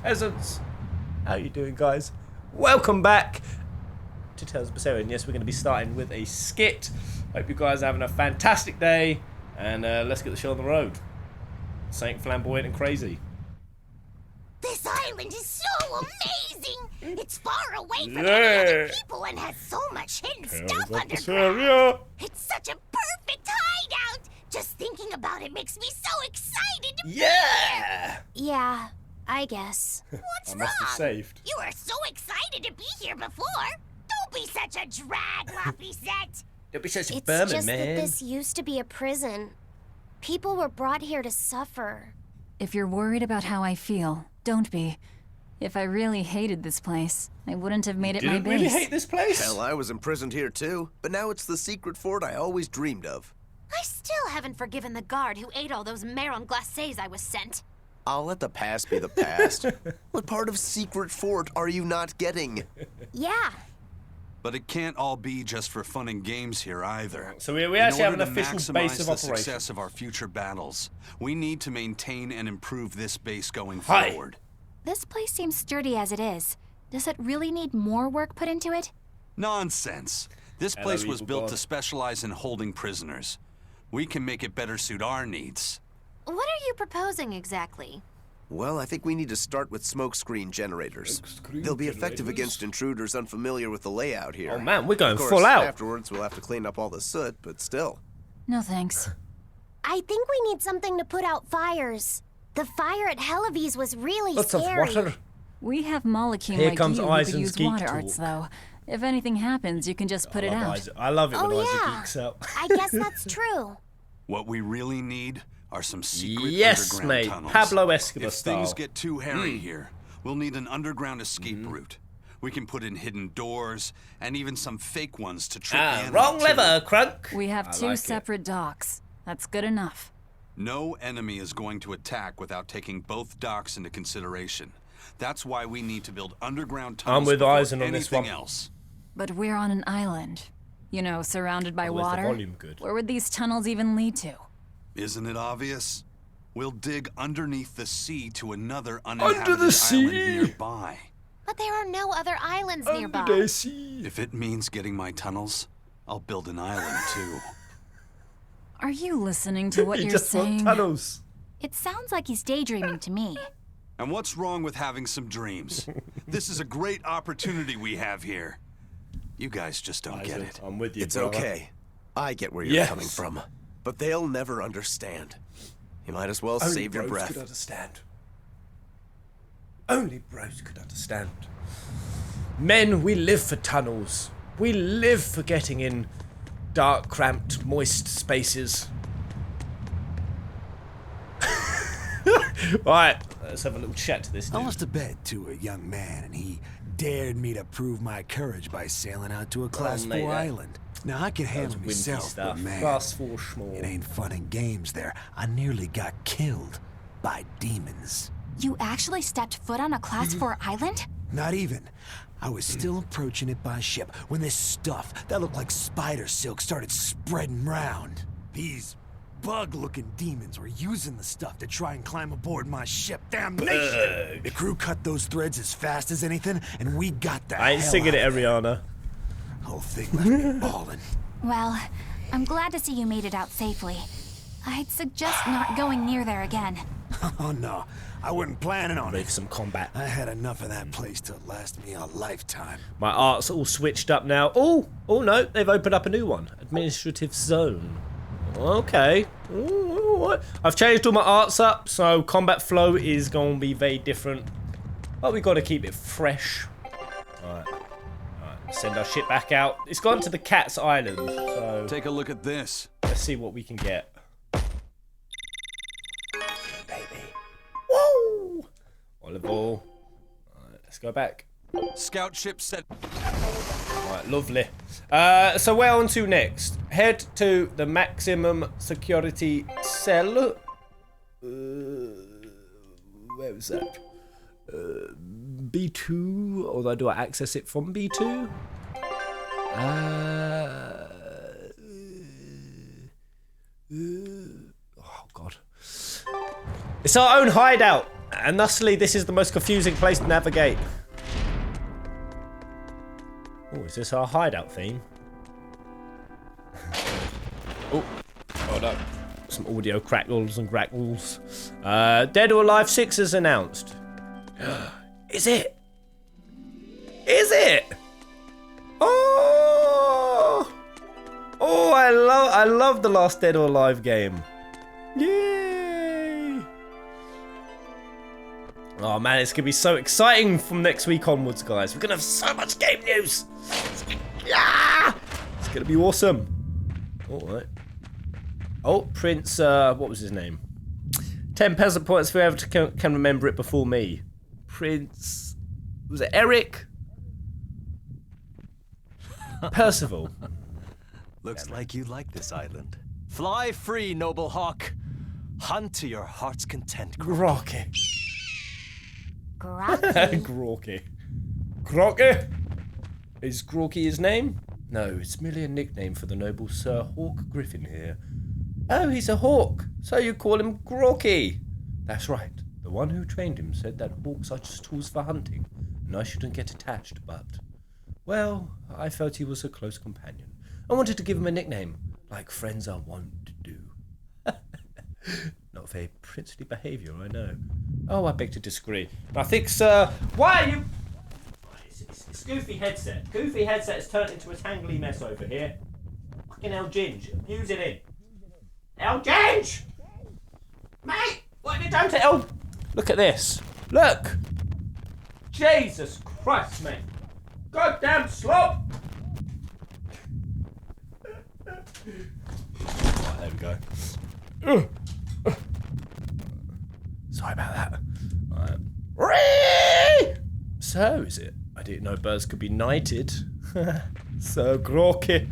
peasants. How you doing, guys? Welcome back to Tales of Berseria. And yes, we're going to be starting with a skit. Hope you guys are having a fantastic day. And let's get the show on the road. Something flamboyant and crazy. This island is so amazing! It's far away from any other people and has so much hidden stuff underground. It's such a perfect hideout! Just thinking about it makes me so excited to be here! Yeah, I guess. What's I must have wrong? saved. You were so excited to be here before! Don't be such a drag, Laphi said! Don't be such a It's Berman, just man. that this used to be a prison. People were brought here to suffer. If you're worried about how I feel, don't be. If I really hated this place, I wouldn't have made it my Didn't base. really hate this place? Hell, I was imprisoned here too, but now it's the secret fort I always dreamed of. I still haven't forgiven the guard who ate all those marron glacés I was sent. I'll let the past be the past. What part of secret fort are you not getting? Yeah, But it can't all be just for fun and games here either. So we actually have an In order to official maximize base of the operation. success of our future battles, we need to maintain and improve this base going Hi. forward. This place seems sturdy as it is. Does it really need more work put into it? Nonsense. This Hello, place was evil built god. to specialize in holding prisoners. We can make it better suit our needs. what are you proposing exactly? Well, I think we need to start with smokescreen generators. They'll be effective against intruders unfamiliar with the layout here. Oh man, we're going Of course, full out. afterwards we'll have to clean up all the soot, but still. No thanks. I think we need something to put out fires. The fire at Helavi's was really Lots of scary. water. We have molecule Here like comes you who Eisen's could use geek water arts, talk. though. If anything happens, you can just put it out. I love it when Oh, Isaac yeah. geeks out. I guess that's true. What we really need are some secret Yes, underground mate. tunnels. Pablo Escobar If style. things get too hairy here, we'll need an underground escape route. We can put in hidden doors and even some fake ones to trick animals. Wrong lever, Crunk. We have I two like it. separate docks. That's good enough. No enemy is going to attack without taking both docks into consideration. That's why we need to build underground tunnels I'm with before Eisen on this anything one. else. But we're on an island. You know, surrounded by Oh, is the water. volume good? Where would these tunnels even lead to? Isn't it obvious? We'll dig underneath the sea to another uninhabited Under the sea? island nearby. But there are no other islands nearby. Under the sea. If it means getting my tunnels, I'll build an island too. Are you listening to what You you're just want saying? tunnels. It sounds like he's daydreaming to me. And what's wrong with having some dreams? This is a great opportunity we have here. You guys just don't get it. I'm with you, It's brother. okay. I get where you're Yes. coming from. But they'll never understand. You might as well Only save your bros breath. could understand. Only bros could understand. Men, we live for tunnels. We live for getting in dark, cramped, moist spaces. Right, let's have a little chat to this I dude. lost a bet to a young man, and he dared me to prove my courage by sailing out to a Class mate, 4 that- island. Now, I can handle Windy myself, stuff. but man, Class 4 schmall. it ain't fun and games there. I nearly got killed by demons. You actually stepped foot on a Class 4 island? Not even. I was still approaching it by ship when this stuff that looked like spider silk started spreading round. These bug-looking demons were using the stuff to try and climb aboard my ship. Damnation! The crew cut those threads as fast as anything, and we got the I ain't hell singing out it, of there. Ariana. Whole thing left me bawling. Well, I'm glad to see you made it out safely. I'd suggest not going near there again. Oh no, I wasn't planning on Make it. some combat. I had enough of that place to last me a lifetime. My art's all switched up now. Oh no, they've opened up a new one. Administrative zone. Okay. Ooh, what? I've changed all my arts up, so combat flow is going to be very different. But we got to keep it fresh. Alright. Send our ship back out. It's gone to the Cat's Island, so Take a look at this. let's see what we can get. Baby. Woo! Olive oil. Alright, let's go back. Scout ship set. Alright, lovely. So where on to next? Head to the maximum security cell. Where was that? B2, although do I access it from B2? Oh god. It's our own hideout. And thusly, this is the most confusing place to navigate. Oh, is this our hideout theme? Oh, hold up. Some audio crackles and grackles. Dead or Alive 6 is announced. Is it? Is it? Oh! Oh, I love the last Dead or Alive game. Yay! Oh man, it's gonna be so exciting from next week onwards, guys. We're gonna have so much game news. Yeah! It's gonna be awesome. All right. Oh, Prince. What was his name? 10 peasant points for whoever can remember it before me. Prince. Was it Eric? Percival. Looks like you like this island. Fly free, noble hawk. Hunt to your heart's content. Grocky. Grocky. Grocky. Grocky? Is Grocky his name? No, it's merely a nickname for the noble Sir Hawk Griffin here. Oh, he's a hawk, so you call him Grocky. That's right. The one who trained him said that hawks are just tools for hunting, and I shouldn't get attached, but... Well, I felt he was a close companion. I wanted to give him a nickname, like friends are wont to do. Not very princely behaviour, I know. Oh, I beg to disagree. I think, sir... Why are you... It's Goofy headset. Goofy headset has turned into a tangly mess over here. Fucking El Ginge. Abuse it in. El Ginge! Mate! What have you done to El... Look at this. Look! Jesus Christ, mate. Goddamn slob! Right, there we go. Sorry about that. Right. So, is it? I didn't know birds could be knighted. So grokky.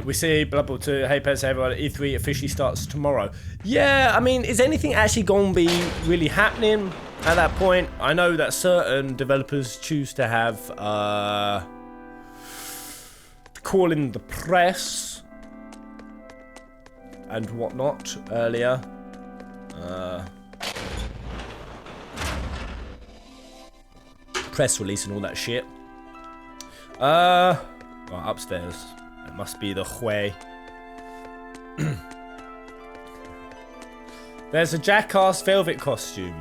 We see Blood Bowl 2. Hey, pets, everyone. E3 officially starts tomorrow. Yeah, I mean, is anything actually going to be really happening at that point? I know that certain developers choose to have call in the press and whatnot earlier. Press release and all that shit. Well, upstairs. It must be the Hui. There's a Jackass Velvet costume.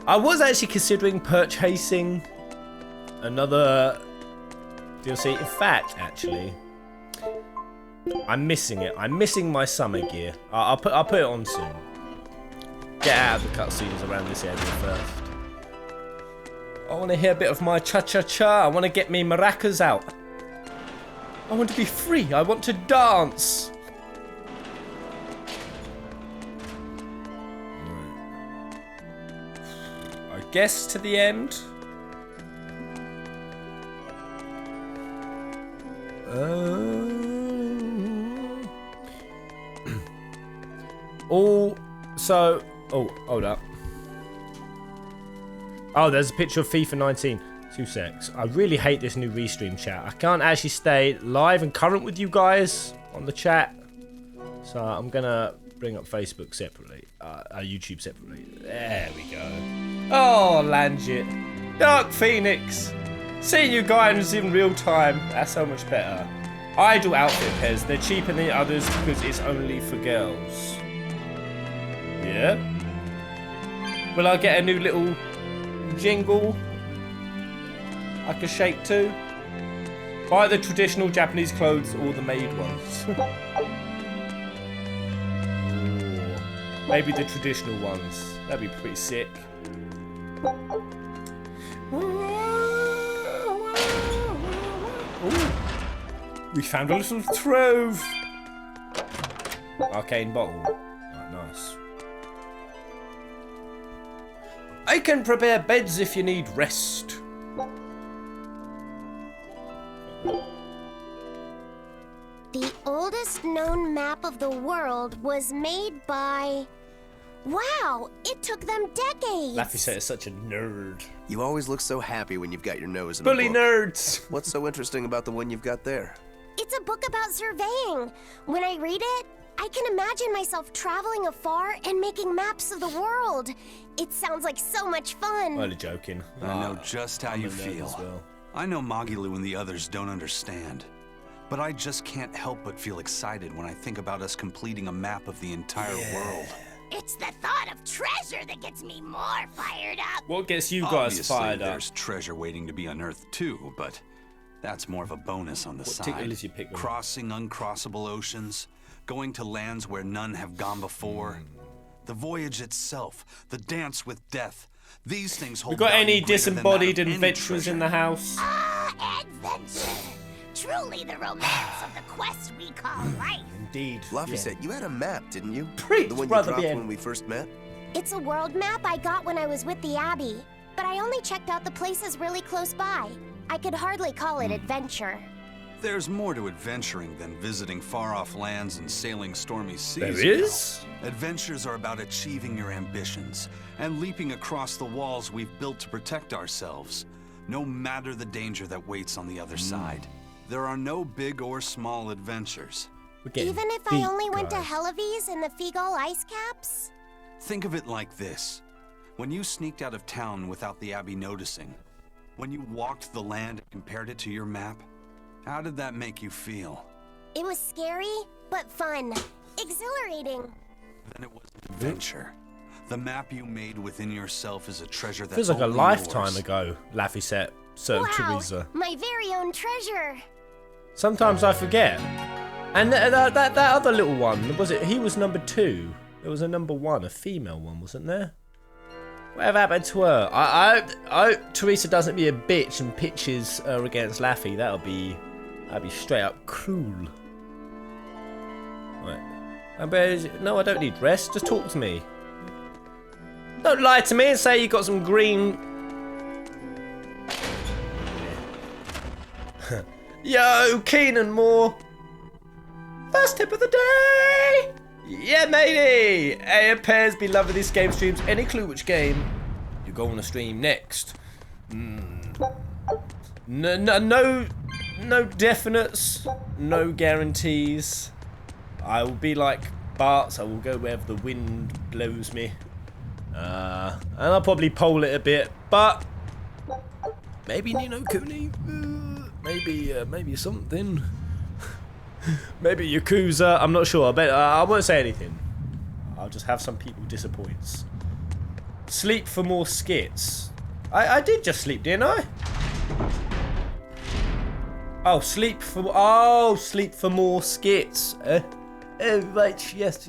I was actually considering purchasing another DLC. In fact, actually, I'm missing it. I'm missing my summer gear. I'll put it on soon. Get out of the cutscenes around this area first. I want to hear a bit of my cha-cha-cha. I want to get me maracas out. I want to be free. I want to dance. I guess to the end. Oh, hold up. Oh, there's a picture of FIFA 19. 2 secs. I really hate this new restream chat. I can't actually stay live and current with you guys on the chat. So I'm going to bring up Facebook separately. YouTube separately. There we go. Oh, Langit. Dark Phoenix. Seeing you guys in real time. That's so much better. Idle outfit pairs. They're cheaper than the others because it's only for girls. Yeah. Will I get a new little jingle I can shake to? Buy the traditional Japanese clothes or the made ones. Ooh, maybe the traditional ones. That'd be pretty sick. Ooh. We found a little trove. Arcane bottle. Oh, nice. I can prepare beds if you need rest. The oldest known map of the world was made by... Wow, it took them decades. Laphi said it's such a nerd. You always look so happy when you've got your nose in Bully a book. nerds. What's so interesting about the one you've got there? It's a book about surveying. When I read it, I can imagine myself traveling afar and making maps of the world. It sounds like so much fun. Only joking. I know just how I'm a you nerd feel. as well. I know Magilu and the others don't understand. But I just can't help but feel excited when I think about us completing a map of the entire world. It's the thought of treasure that gets me more fired up. What gets you guys Obviously, fired up? there's treasure waiting to be unearthed too, but that's more of a bonus on the What side. tickles you pick them? Crossing uncrossable oceans, going to lands where none have gone before. The voyage itself, the dance with death. These things hold We got value any greater than that disembodied of any adventurers in treasure. the house? Ah, adventure. Truly the romance of the quest we call life. Indeed. Laphi said you had a map, didn't you? Preach, the one you brother dropped Ben. when we first met? It's a world map I got when I was with the Abbey, but I only checked out the places really close by. I could hardly call it adventure. There's more to adventuring than visiting far-off lands and sailing stormy seas. There you know. is? Adventures are about achieving your ambitions and leaping across the walls we've built to protect ourselves, no matter the danger that waits on the other side. There are no big or small adventures. We're getting Even if deep, I only went to guys. Helavies and the Figal ice caps? Think of it like this. When you sneaked out of town without the Abbey noticing, when you walked the land and compared it to your map, how did that make you feel? It was scary, but fun. Exhilarating. Then it was an adventure. The map you made within yourself is a treasure that's Feels like a only lifetime yours. ago, Laphi said. So, Wow, Teresa. my very own treasure. Sometimes I forget. And that other little one, was it? He was number 2. There was a number 1, a female one, wasn't there? Whatever happened to her? I hope Teresa doesn't be a bitch and pitches her against Laphi. That'd be straight up cruel. Right. No, I don't need rest. Just talk to me. Don't lie to me and say you got some green. Yo, Keenan Moore. First tip of the day. Yeah, matey. Hey, pairs be loving these game streams. Any clue which game you're going to stream next? No definites, no guarantees. I will be like Bart's. I will go wherever the wind blows me. And I'll probably poll it a bit, but maybe Nino Kuni, maybe something. Maybe Yakuza, I'm not sure. I won't say anything. I'll just have some people disappoint. Sleep for more skits. I did just sleep, didn't I? Oh, sleep for more skits. Right, yes.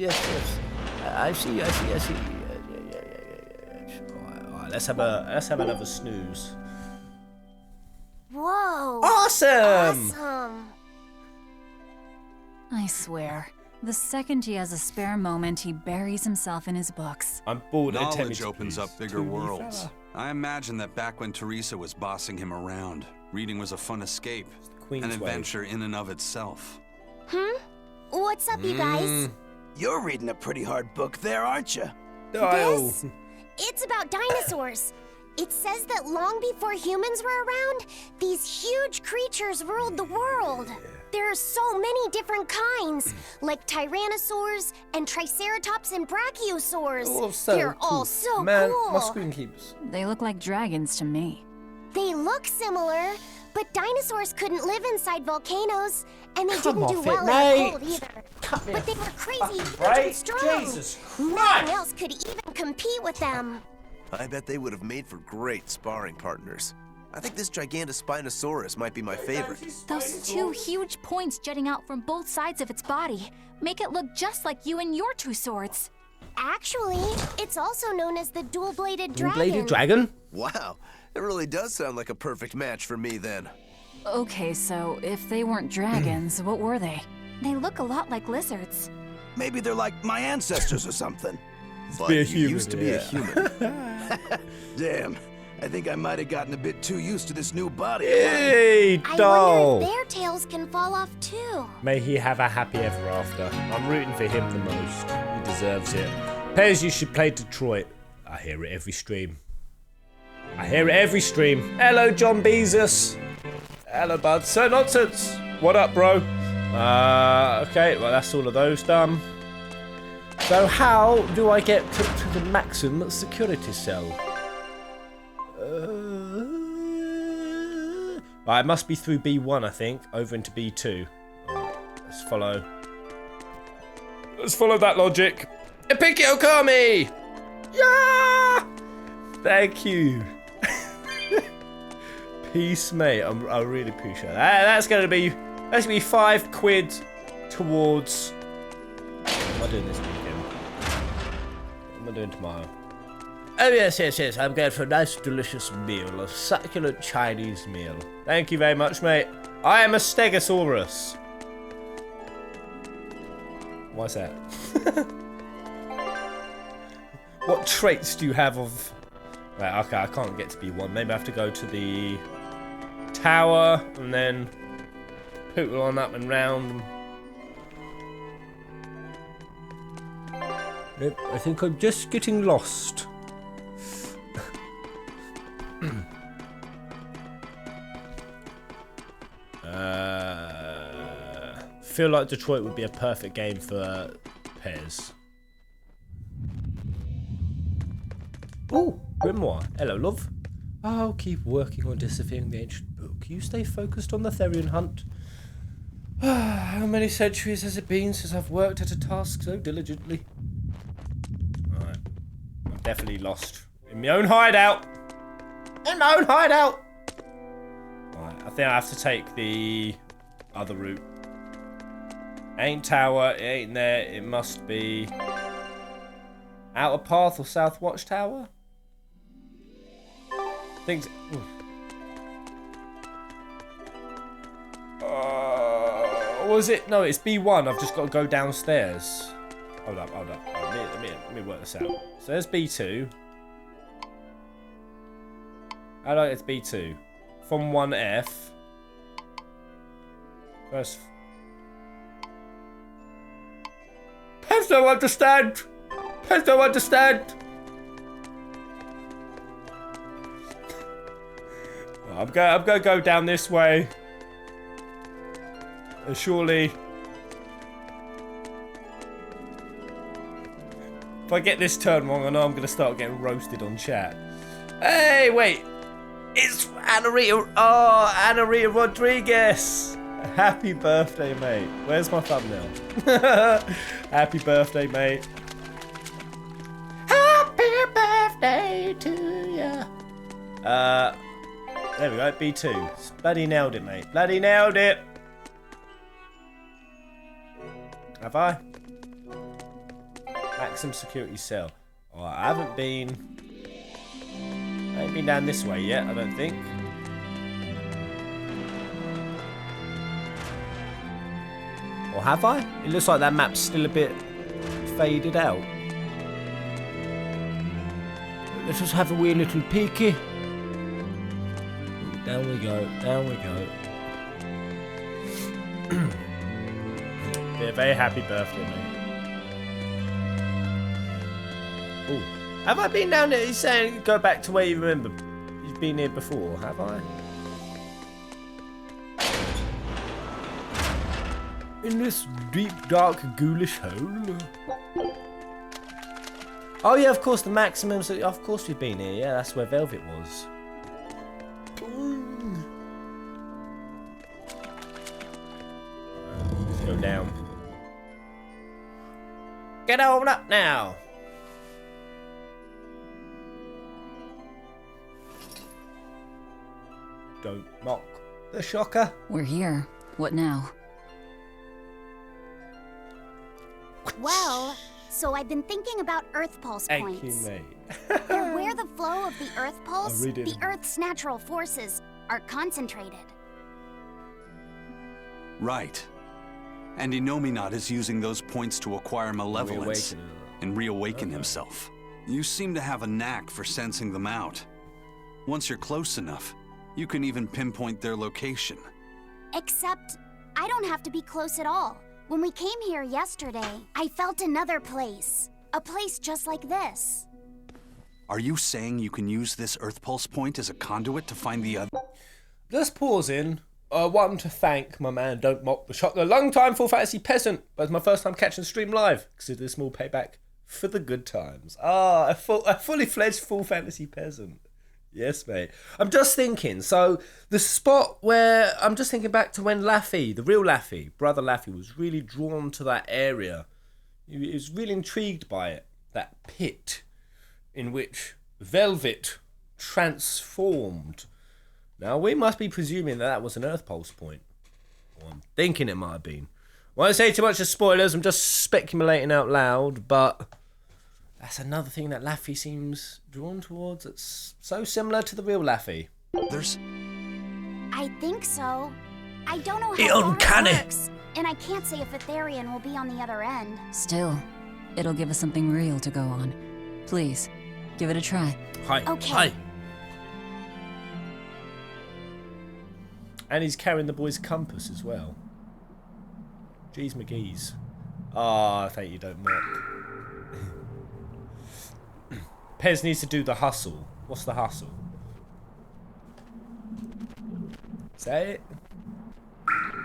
I see. Alright, let's have another snooze. Whoa. Awesome! I swear, the second he has a spare moment, he buries himself in his books. I'm bored of Knowledge opens up bigger worlds. I imagine that back when Teresa was bossing him around, reading was a fun escape, Queen's an way. adventure in and of itself. What's up, you guys? You're reading a pretty hard book there, aren't you? This? It's about dinosaurs. It says that long before humans were around, these huge creatures ruled the world. There are so many different kinds, like tyrannosaurs and triceratops and brachiosaurs. Oh, so They're all cool. so Man, cool. my screen keeps. They look like dragons to me. They look similar, but dinosaurs couldn't live inside volcanoes, and they Come didn't do off well it, in mate. the cold either. But they were crazy huge right? and strong. Jesus Nothing Christ! else could even compete with them. I bet they would have made for great sparring partners. I think this Gigantospinosaurus might be my favorite. Those two huge points jutting out from both sides of its body make it look just like you and your two swords. Actually, it's also known as the dual-bladed dragon. Bladed dragon? Wow, it really does sound like a perfect match for me then. Okay, so if they weren't dragons, what were they? They look a lot like lizards. Maybe they're like my ancestors or something. But be a you human, used to be a yeah. human. Damn, I think I might have gotten a bit too used to this new body. Hey, I doll! wonder if their tails can fall off too. May he have a happy ever after. I'm rooting for him the most. He deserves it. Pez, you should play Detroit. I hear it every stream. Hello, John Bezos. Hello, bud. So nonsense. What up, bro? Okay, well, that's all of those done. So how do I get to the maximum security cell? Right, it must be through B1, I think, over into B2. Right, let's follow. Let's follow that logic. Epikio Kami! Yeah! Thank you. Peace, mate. I really appreciate that. That's gonna be £5 towards. What am I doing this weekend? What am I doing tomorrow? Oh yes. I'm going for a nice, delicious meal, a succulent Chinese meal. Thank you very much, mate. I am a Stegosaurus. Why's that? What traits do you have of? Right, okay, I can't get to B1. Maybe I have to go to the tower and then poodle on up and round. Nope, I think I'm just getting lost. Feel like Detroit would be a perfect game for pairs. Oh, Grimoire. Hello, love. I'll keep working on disappearing the ancient book. You stay focused on the Therion hunt. How many centuries has it been since I've worked at a task so diligently? Alright. I'm definitely lost. In my own hideout! Alright, I think I have to take the other route. Ain't tower, it ain't there, it must be Outer Path or South Watchtower? Things. Was it? No, it's B1. I've just got to go downstairs. Hold up. Let me work this out. So there's B2. How do I get to B2? From 1F. First. Pets don't understand! Pets don't understand! I'm going to go down this way. Surely. If I get this turn wrong, I know I'm going to start getting roasted on chat. Hey, wait. It's Anna Rita. Oh, Anna Rita Rodriguez. Happy birthday, mate. Where's my thumbnail? Happy birthday, mate. Happy birthday to ya. There we go, B2. Bloody nailed it, mate. Bloody nailed it. Have I? Maximum security cell. Oh, I haven't been down this way yet, I don't think. Or have I? It looks like that map's still a bit faded out. Let's just have a wee little peeky. Down we go, down we go. Be a very happy birthday, mate. Oh, have I been down there? He's saying go back to where you remember. You've been here before, have I? In this deep, dark, ghoulish hole. Oh yeah, of course, the maximum. So of course we've been here. Yeah, that's where Velvet was. Let's go down. Get on up now. Don't mock the shocker. We're here. What now? Well, so I've been thinking about Earth Pulse points. Thank you, mate. They're where the flow of the Earth Pulse, read it. the Earth's natural forces, are concentrated. Right. And Inominat is using those points to acquire malevolence and reawaken himself. You seem to have a knack for sensing them out. Once you're close enough, you can even pinpoint their location. Except, I don't have to be close at all. When we came here yesterday, I felt another place. A place just like this. Are you saying you can use this Earth Pulse point as a conduit to find the other? Just pause in. one to thank my man, Don't Mock the Shot, the long-time Full Fantasy peasant, but it's my first time catching the stream live. Consider this small payback for the good times. A fully fledged Full Fantasy peasant. Yes, mate. I'm just thinking, so the spot where, I'm just thinking back to when Laphi, the real Laphi, Brother Laphi, was really drawn to that area. He was really intrigued by it. That pit in which Velvet transformed. Now, we must be presuming that was an Earth Pulse point. Or I'm thinking it might have been. Won't say too much of spoilers, I'm just speculating out loud, but that's another thing that Laphi seems drawn towards. It's so similar to the real Laphi. I think so. I don't know It how uncanny. it works, and I can't say if a Therion will be on the other end. Still, it'll give us something real to go on. Please, give it a try. Hi. Okay. Hi. And he's carrying the boy's compass as well. Jeez McGee's. Ah, thank you, Don't Mock. Pez needs to do the hustle. What's the hustle? Say it.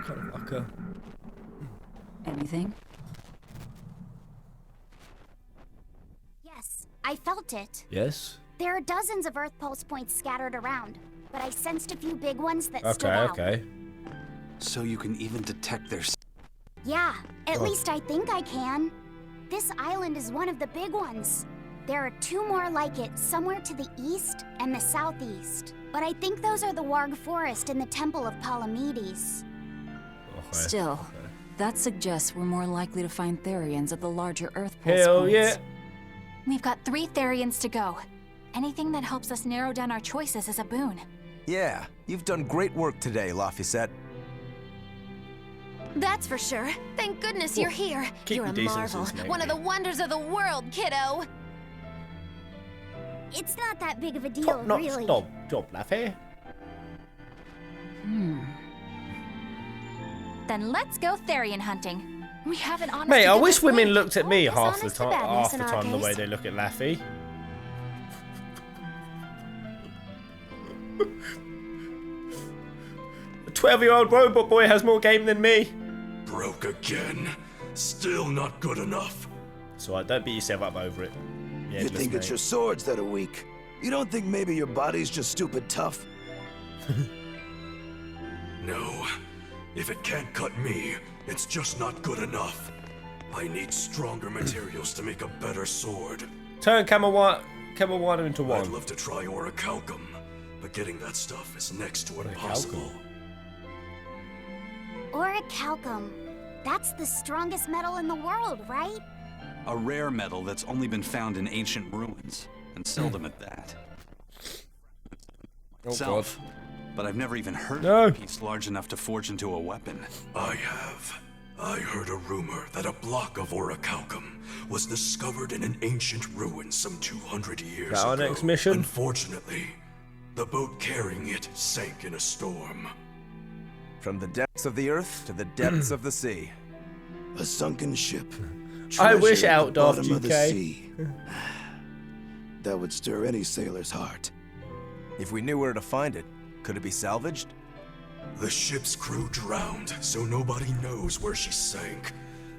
Kind of like a... Anything? Yes, I felt it. Yes? There are dozens of Earth Pulse points scattered around, but I sensed a few big ones that stood out. Okay. So you can even detect their... Yeah, at least I think I can. This island is one of the big ones. There are 2 more like it, somewhere to the east and the southeast. But I think those are the Warg Forest and the Temple of Palamedes. Okay. Still, that suggests we're more likely to find Therions at the larger Earth Pulse Hell points. yeah. We've got 3 Therions to go. Anything that helps us narrow down our choices is a boon. Yeah, you've done great work today, Laphi. That's for sure. Thank goodness you're here. keep You're your a decencies, marvel. maybe. One of the wonders of the world, kiddo. It's not that big of a deal, Top-notch really. job, Laphi. Then let's go Therion hunting. We have an honest Mate, to I goodness wish women week. looked at me Well, half it's the honest to time, badness in our the way case. they look at Laphi. A 12-year-old robot boy has more game than me. Broke again. Still not good enough. So I don't beat yourself up over it. Yeah, You think it's your swords that are weak? You don't think maybe your body's just stupid tough? No. If it can't cut me, it's just not good enough. I need stronger materials to make a better sword. Turn Camel Water into I'd one. love to try orichalcum, but getting that stuff is next to impossible. Orichalcum. That's the strongest metal in the world, right? A rare metal that's only been found in ancient ruins, and seldom at that. Oh, Self, but I've never even heard No. of a piece large enough to forge into a weapon. I have. I heard a rumor that a block of orichalcum was discovered in an ancient ruin some 200 years That our ago. next mission? Unfortunately, the boat carrying it sank in a storm. From the depths of the earth to the depths of the sea. A sunken ship. I wish Treasure at the Outdoor bottom of the GK. sea. That would stir any sailor's heart. If we knew where to find it, could it be salvaged? The ship's crew drowned, so nobody knows where she sank.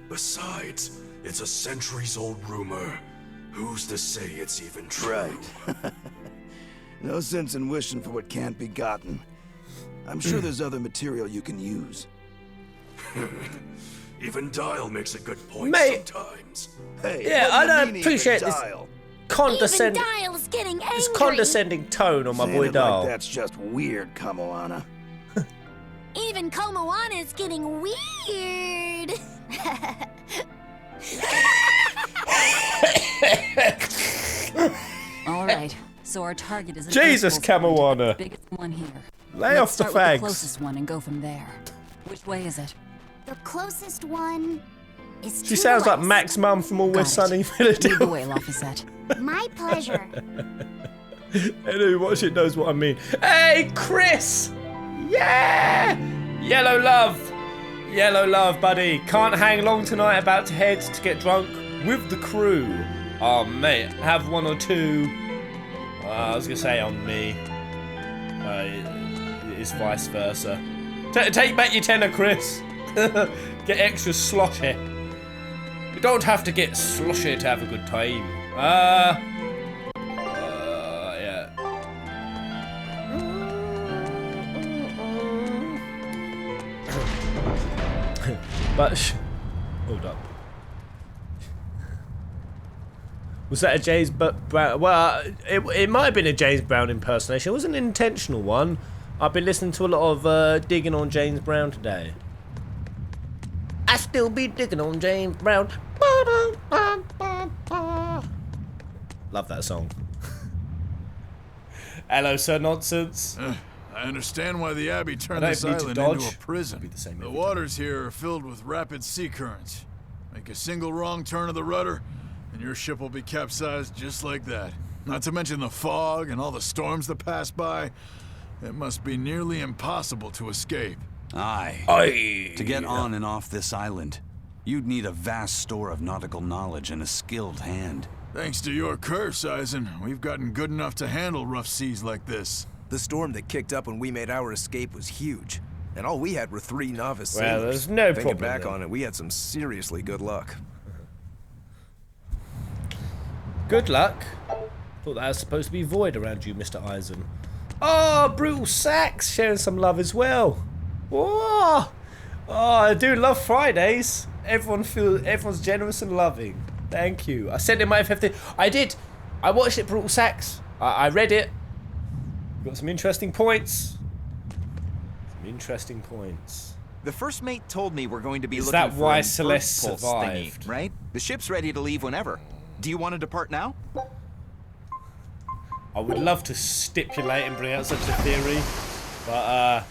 Besides, it's a centuries-old rumor. Who's to say it's even true? Right. No sense in wishing for what can't be gotten. I'm sure there's other material you can use. Even Dial makes a good point Mate. sometimes. Hey, Yeah, what I do you don't mean even appreciate this dial? condescending, Even Dial's getting angry. this condescending tone on my Saying boy it Dahl. like that's just weird, Kamoana. Even Komoana's getting weird. All right, so our target is an Jesus, Earth Pulse point, Kamoana. the biggest one here. Lay off Let's the start with fags. the closest one and go from there. Which way is it? The closest one is She to sounds the like west. Max Mum from Always Got Sunny in Lead the Philadelphia. way, Laphi. My pleasure. Anyone who watches it knows what I mean. Hey, Chris! Yeah! Yellow love. Yellow love, buddy. Can't hang long tonight. About to head to get drunk with the crew. Oh, mate. Have one or two. I was going to say on me. It's vice versa. Take back your tenner, Chris. Get extra sloshy. You don't have to get sloshy to have a good time. Yeah. But hold up. Was that a James Brown? Well, it might have been a James Brown impersonation. It wasn't an intentional one. I've been listening to a lot of digging on James Brown today. I still be digging on James Brown. Love that song. Hello, Sir Nonsense. I understand why the Abbey turned this island into a prison. The waters here are filled with rapid sea currents. Make a single wrong turn of the rudder, and your ship will be capsized just like that. Not to mention the fog and all the storms that pass by. It must be nearly impossible to escape. Aye. To get on and off this island, you'd need a vast store of nautical knowledge and a skilled hand. Thanks to your curse, Eisen, we've gotten good enough to handle rough seas like this. The storm that kicked up when we made our escape was huge, and all we had were 3 novice Well, sailors. there's no Thinking problem back then. on it, we had some seriously good luck. Good luck. Thought that was supposed to be void around you, Mr. Eisen. Oh, Brutal Sax sharing some love as well. Whoa! Oh, I do love Fridays. Everyone's generous and loving. Thank you. I sent him my FFP. I did. I watched it, Brutal Sax. I read it. Got some interesting points. The first mate told me we're going to be Is looking that for why an Celeste Earth pulse survived? thingy, right? The ship's ready to leave whenever. Do you want to depart now? I would love to stipulate and bring out such a theory, but I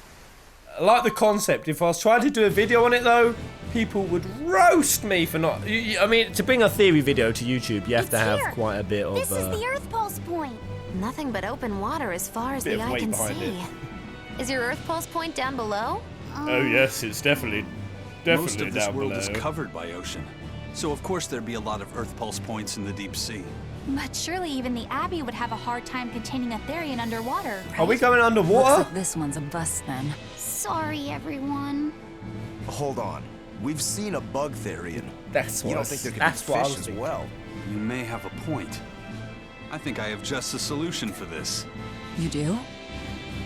like the concept. If I was trying to do a video on it though, people would roast me for not. I mean, to bring a theory video to YouTube, you have to have quite a bit of. This is the Earth Pulse point. Nothing but open water as far as Bit the of eye weight can behind see. it. Is your Earth Pulse point down below? Oh yes, it's definitely Most of this down world below. is covered by ocean, so of course there'd be a lot of Earth pulse points in the deep sea. But surely even the Abbey would have a hard time containing a Therion underwater. Are we going underwater? Looks like this one's a bust then. Sorry, everyone. Hold on. We've seen a bug Therion. That's You what. don't think there could That's be what I fish was as thinking. well? You may have a point. I think I have just the solution for this. You do?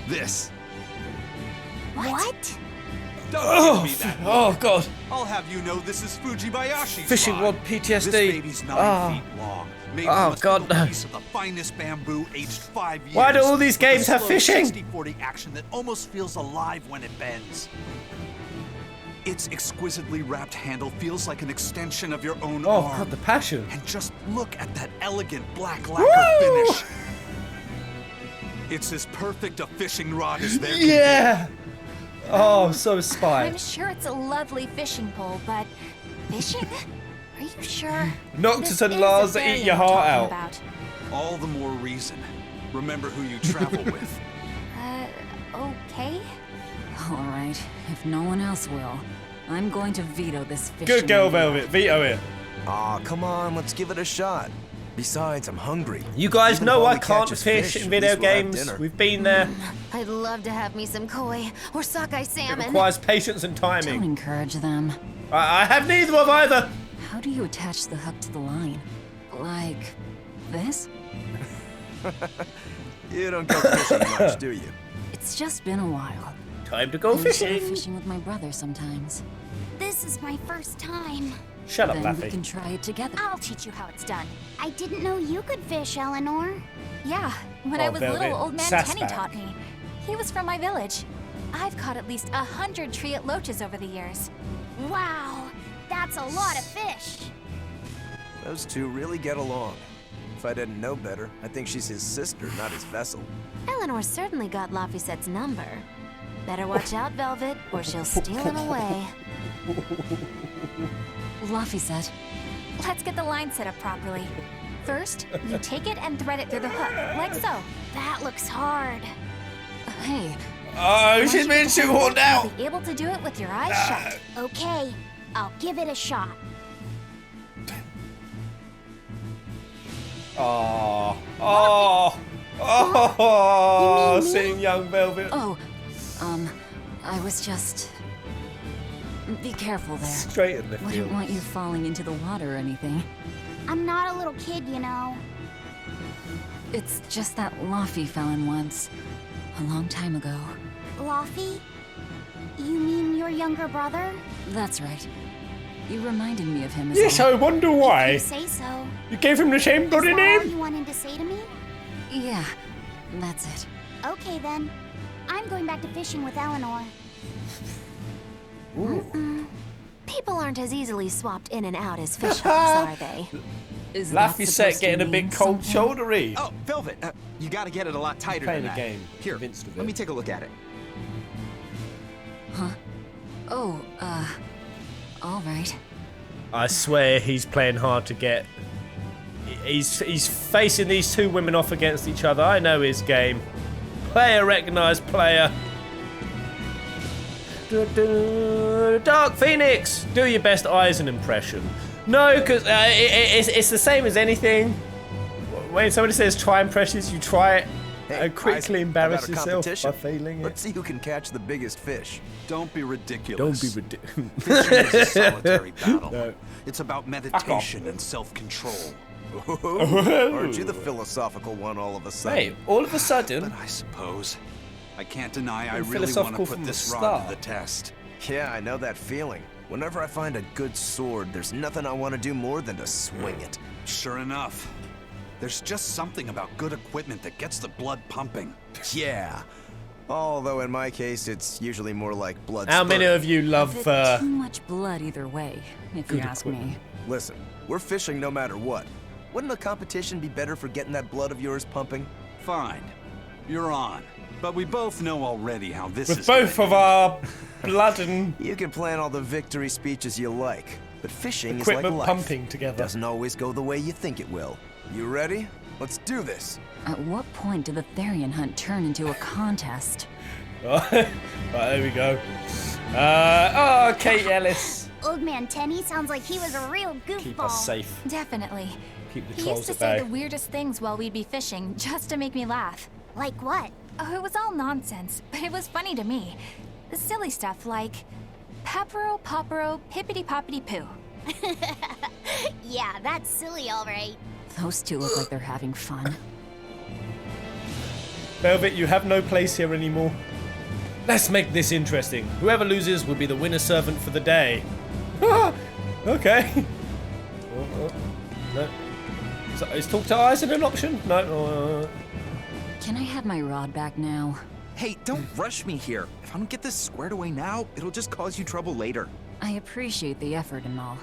This. What? Don't give me that. Oh god. I'll have you know this is Fujibayashi's Fishing rod. rod PTSD. This baby's 9 feet long. Made Oh, from a God, single no. piece of the finest bamboo, aged 5 years. Why do all these with a games have slow fishing? 60-40 action that almost feels alive when it bends. Its exquisitely wrapped handle feels like an extension of your own Oh arm. god, the passion. And just look at that elegant black lacquer Woo! finish. It's as perfect a fishing rod as there can Yeah. Oh, so I'm inspired. sure it's a lovely fishing pole, but fishing? Are you sure? Noctis This and is Lars a eat Therion your I'm heart talking out. about. be. All the more reason. Remember who you travel with. Okay. All right, if no one else will, I'm going to veto this fishing. Good girl, idea. Velvet. Veto it. Aw, come on, let's give it a shot. Besides, I'm hungry. You guys Even know if all I we can't catch is fish fish, in at video least we'll have games. dinner. We've been there. I'd love to have me some koi or sockeye It salmon. requires patience and Don't timing. encourage them. I have neither of either. How do you attach the hook to the line? Like this? You don't go fishing much, do you? It's just been a while. Time to go I used to go fishing. fishing with my brother sometimes. This is my first time. Shut up, Then we Laphi. can try it together. I'll teach you how it's done. I didn't know you could fish, Eleanor. Yeah, when Oh, I was Velvet. little, old man Sass Tenny back. taught me. He was from my village. I've caught at least 100 triot loaches over the years. Wow, that's a lot of fish. Those two really get along. If I didn't know better, I think she's his sister, not his vessel. Eleanor certainly got Lafisette's number. Better watch out, Velvet, or she'll steal him away. Laphicette, Let's get the line set up properly. First, you take it and thread it through the hook, like so. That looks hard. hey, Oh, she's being shoehorned out. You'll be able to do it with your eyes shut. Okay, I'll give it a shot. Oh, oh, oh, You mean me? seeing young Velvet. oh, I was just... Be careful there. Straight in the Wouldn't field. want you falling into the water or anything. I'm not a little kid, you know. It's just that Laphi fell in once. A long time ago. Laphi? You mean your younger brother? That's right. You reminded me of him as Yes, well. I wonder why. If you say so. You gave him the same bloody Is that all name? you wanted to say to me? Yeah, that's it. Okay then. I'm going back to fishing with Eleanor. People aren't as easily swapped in and out as fish hooks, are they? Is that Laffy set supposed to getting a mean bit cold something? shouldery. Oh, Velvet, you gotta get it a lot tighter Playing than a that. game. Here, Convinced of let me it. take a look at it. Huh? Oh, all right. I swear he's playing hard to get. He's facing these two women off against each other. I know his game. Player recognized player. Dark Phoenix, do your best Eisen impression. No, because it's the same as anything. When somebody says try impressions, you try it and quickly Eisen, embarrass how about a yourself by competition? failing it. Let's see who can catch the biggest fish. Don't be ridiculous. Don't be ridiculous. Fishing is a solitary battle. No. It's about meditation and self-control. Aren't you the philosophical one all of a sudden? Hey, all of a sudden. But I suppose. I can't deny I You're really want to philosophical put from this the rod to start. the test. Yeah, I know that feeling. Whenever I find a good sword, there's nothing I want to do more than to swing it. Sure enough. There's just something about good equipment that gets the blood pumping. Yeah. Although in my case, it's usually more like blood How many spurting. of you love? Too much blood either way, if you good ask me. Listen, we're fishing no matter what. Wouldn't a competition be better for getting that blood of yours pumping? Fine. You're on. But we both know already how this With is both gonna of our blood and You can plan all the victory speeches you like, but fishing is equipment like life. pumping together. Doesn't always go the way you think it will. You ready? Let's do this. At what point did the Therion hunt turn into a contest? Right, there we go. Oh, Kate Ellis. Old man Tenny sounds like he was a real goofball. Keep us safe. Definitely. Keep the He trolls used to at say bay. the weirdest things while we'd be fishing, just to make me laugh. Like what? Oh, it was all nonsense, but it was funny to me. The silly stuff like Peppero, Poppero, Pippity Poppity Poo. Yeah, that's silly, all right. Those two look like they're having fun. Velvet, you have no place here anymore. Let's make this interesting. Whoever loses will be the winner servant for the day. Okay. No. Is talk to Eisen an option? No. Can I have my rod back now? Hey, don't rush me here. If I don't get this squared away now, it'll just cause you trouble later. I appreciate the effort and all,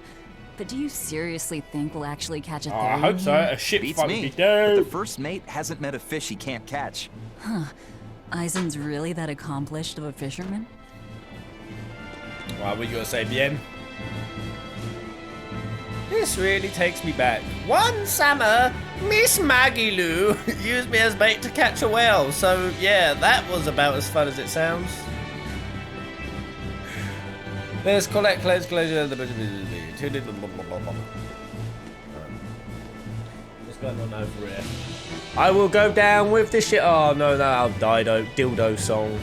but do you seriously think we'll actually catch a Therion? I hope so. here? A ship Beats fight me. would be But the dope. first mate hasn't met a fish he can't catch. Huh. Eisen's really that accomplished of a fisherman? What were you gonna say, Bien? This really takes me back. One summer, Miss Maggie Lou used me as bait to catch a whale. So yeah, that was about as fun as it sounds. Let's collect closure. What's going on over here? I will go down with the shit. Oh no, dildo song.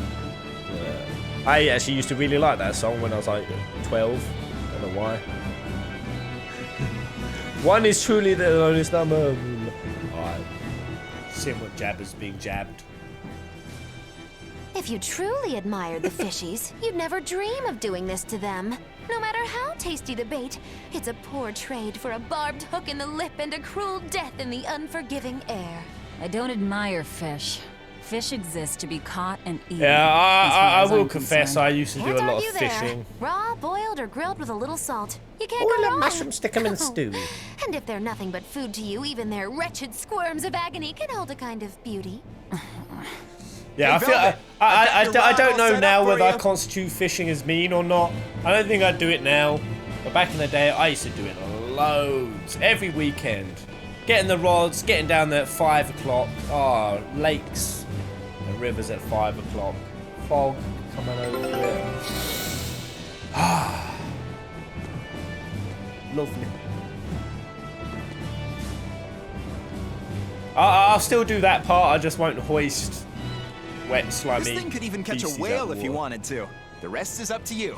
I actually used to really like that song when I was like 12. I don't know why. One is truly the lowest number. Alright. Seeing what jabber's being jabbed. If you truly admired the fishies, you'd never dream of doing this to them. No matter how tasty the bait, it's a poor trade for a barbed hook in the lip and a cruel death in the unforgiving air. I don't admire fish. Fish exist to be caught and eaten. Yeah, I as far as will I'm confess concerned. I used to do Can't a lot of argue there. fishing. Raw, boiled, or grilled with a little salt. You can't Oil go and wrong. mushrooms, stick 'em in stew. And if they're nothing but food to you, even their wretched squirms of agony can hold a kind of beauty. Yeah, Hey, I feel Velvet, I I've got your I rod don't all know set now up for whether I you. constitute fishing as mean or not. I don't think I'd do it now. But back in the day, I used to do it loads. Every weekend. Getting the rods, getting down there at 5 o'clock. Oh, lakes and rivers at 5 o'clock. Fog coming over here. Ah. Lovely. I'll still do that part, I just won't hoist wet, slimy This thing could even catch a feces out whale of if you water. wanted to. The rest is up to you.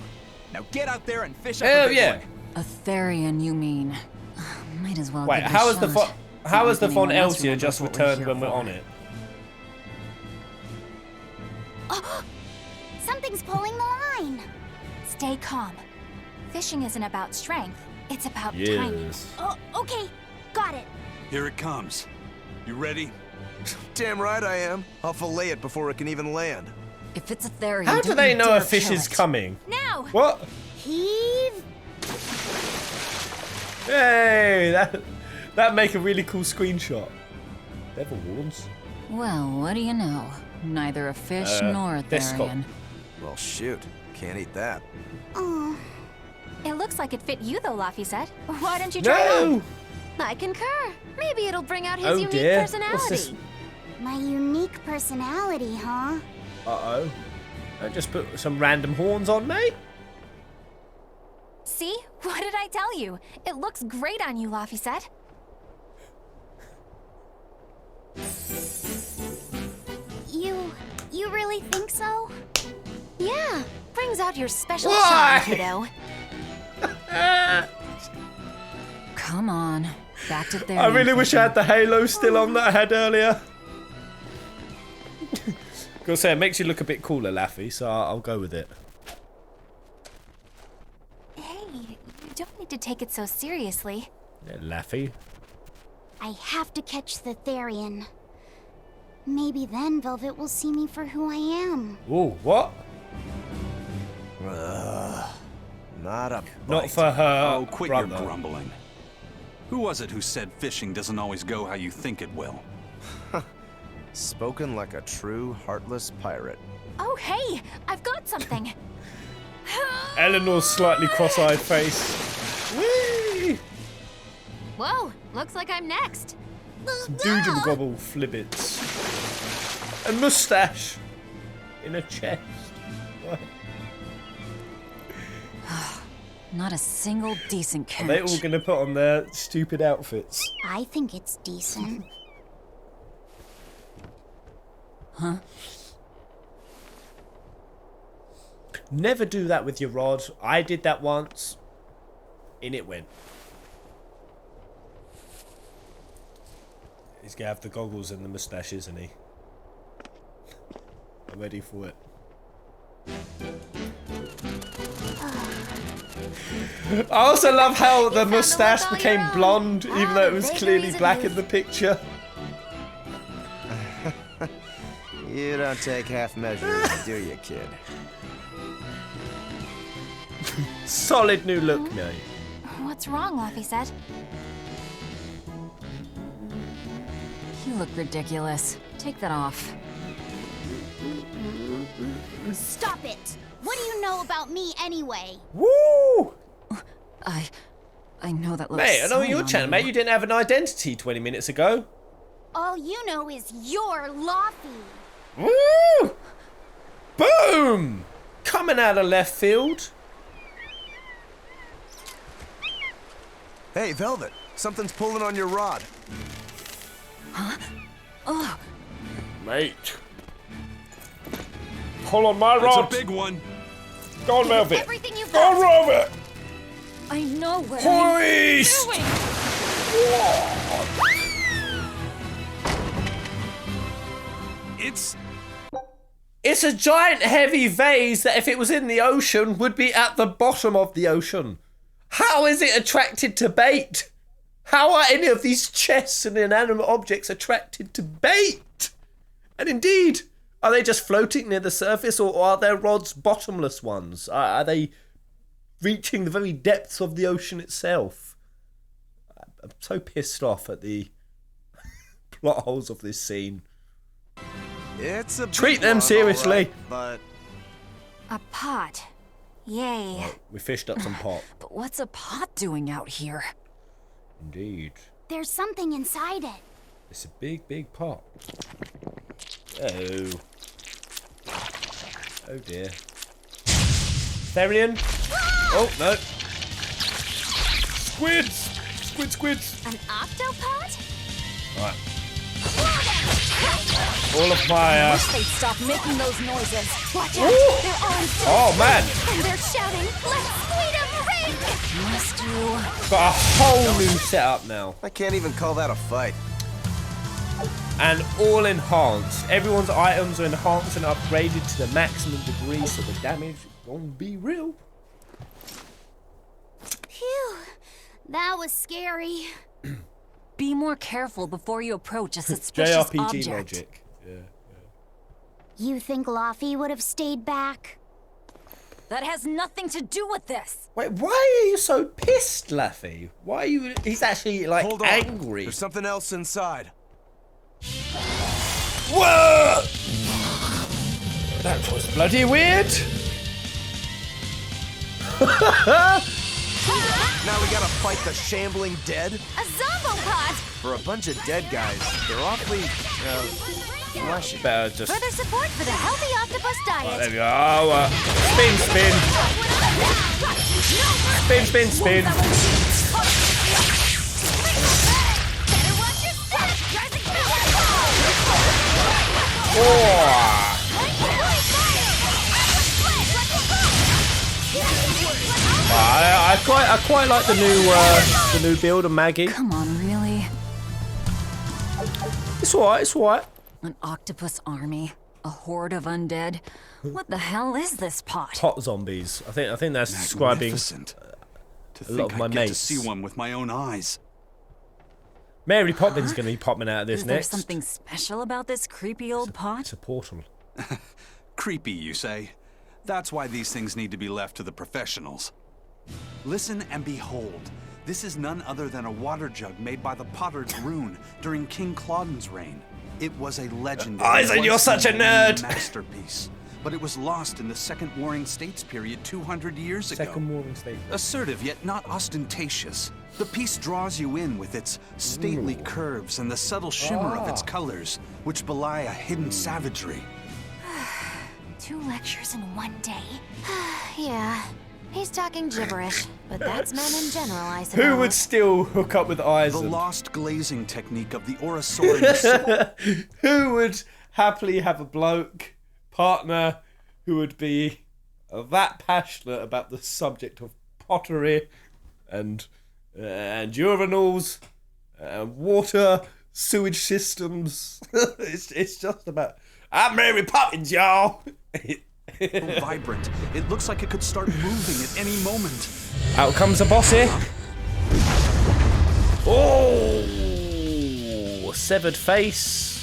Now get out there and fish up Hell a big yeah. one. A Therion, you mean? Might as well. Wait, give how it is a the shot. how has the Anyone font else Elsia remembers just what we're returned here when we're for. on it? Oh, something's pulling the line. Stay calm. Fishing isn't about strength, it's about timing. Yes. Oh, okay. Got it. Here it comes. You ready? Damn right I am. I'll fillet it before it can even land. If it's a Therion, How do don't they you know a dare fish kill is it. coming? Now. What? Heave. Hey, that make a really cool screenshot. Devil horns. Well, what do you know? Neither a fish nor a biscuit. Therion. Well, shoot. Can't eat that. Oh. It looks like it fit you though, Laphi said. Why don't you try it on? No! I concur. Maybe it'll bring out his Oh unique dear. What's this? personality. My unique personality, huh? Uh-oh. Don't just put some random horns on, mate. See? What did I tell you? It looks great on you, Laphi said. You really think so? Yeah, brings out your special Why? charm, kiddo. Come on, back to Therion. I really wish I fishing. had the halo still on that I had earlier. Gotta say, it makes you look a bit cooler, Laphi, so I'll go with it. Hey, you don't need to take it so seriously. Yeah, Laphi. I have to catch the Therion. Maybe then Velvet will see me for who I am. Ooh, what? Not a Not bite. for her Oh, quit brother. your grumbling. Who was it who said fishing doesn't always go how you think it will? Spoken like a true heartless pirate. Oh, hey, I've got something. Eleanor's slightly cross-eyed face. Whee! Whoa, looks like I'm next. Some doodle gobble flibbits. A mustache in a chest. What? Not a single decent catch. Are they all gonna put on their stupid outfits? I think it's decent. Huh? Never do that with your rod. I did that once. In it went. He's gonna have the goggles and the moustache, isn't he? I'm ready for it. I also love how the moustache all became your own. blonde, even though it was the clearly vagaries of black in youth. the picture. You don't take half measures, do you, kid? Solid new look, mate. What's wrong, Laphi said? You look ridiculous. Take that off. Stop it! What do you know about me anyway? Woo! I know that looks Mate, I know silly your on channel, you. mate. You didn't have an identity 20 minutes ago. All you know is you're Laphi. Woo! Boom! Coming out of left field. Hey, Velvet, something's pulling on your rod. Huh? Oh, Mate. Pull on my It's rod. a big one. Go on, Velvet. Everything you've Go on, got. Velvet. I know what I'm Hoist! doing. It's a giant heavy vase that if it was in the ocean would be at the bottom of the ocean. How is it attracted to bait? How are any of these chests and inanimate objects attracted to bait? And indeed, are they just floating near the surface, or are their rods bottomless ones? Are they reaching the very depths of the ocean itself? I'm so pissed off at the plot holes of this scene. It's a Treat big them one, seriously. all right, A pot. Yay. We fished up some pot. But what's a pot doing out here? Indeed. There's something inside it. It's a big, big pot. Oh. Oh dear. Therion? Oh, no. Squids! Squids! An octopod? Right. all of my. Wish they'd stop making those noises. Watch out! Ooh. They're armed. Oh man! And they're shouting, "Let's wait a break!" Must you? Got a whole new setup now. I can't even call that a fight. And all enhanced. Everyone's items are enhanced and upgraded to the maximum degree, so the damage is gonna be real. Phew, that was scary. Be more careful before you approach a suspicious JRPG object. logic. Yeah. You think Laphi would have stayed back? That has nothing to do with this. Wait, why are you so pissed, Laphi? Why are you? He's actually like Hold on. angry. There's something else inside. Whoa! That was bloody weird. Now we gotta fight the shambling dead? A zombopod! For a bunch of dead guys, they're awfully, fleshy. Better just. Further support for the healthy octopus diet. There we go. Spin, spin. Spin. Better watch your step! Oh. I quite like the new build of Maggie. Come on, really? It's alright. It's alright. An octopus army, a horde of undead. What the hell is this pot? Pot zombies. I think that's describing To a think lot of my I'd get to mates. see one with my own eyes. Mary Poppins gonna be popping out of this Is there next. something special about this creepy old pot? It's a portal. Creepy, you say? That's why these things need to be left to the professionals. Listen and behold. This is none other than a water jug made by the potter's rune during King Clauden's reign. It was a legendary Isaac, you're such a nerd! masterpiece, but it was lost in the Second Warring States period 200 years ago. Second Warring States. Assertive yet not ostentatious. The piece draws you in with its stately curves and the subtle shimmer of its colors, which belie a hidden savagery. 2 lectures in one day. Yeah, he's talking gibberish, but that's men in general, I suppose. Who would still hook up with The Isaac? lost glazing technique of the Orosaurus. Who would happily have a bloke partner who would be that passionate about the subject of pottery and urinals, water, sewage systems? it's just about. I'm Mary Poppins, y'all. Vibrant. It looks like it could start moving at any moment. Out comes the bossy. Oh, severed face.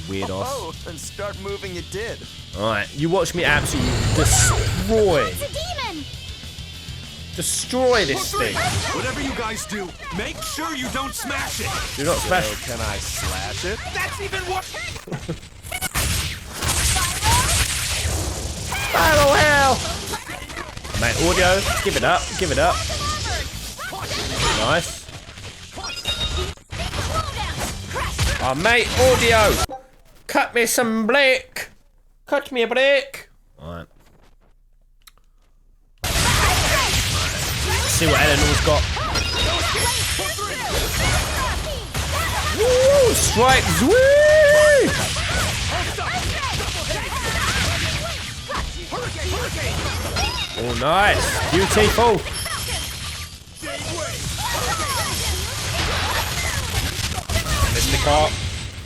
Weird ass. Oh, and start moving it did. Alright, you watch me absolutely destroy. It's a demon! Destroy this thing. Whatever you guys do, make sure you don't smash it. Do not smash. So can I slash it? That's even what. Battle hell! Mate, audio, give it up, give it up. Nice. Oh, mate, audio! Cut me some break! Cut me a break! Alright. See what Eleanor's got. Woo! Strike! Woo! Oh, nice! Beautiful! Mr. Cop.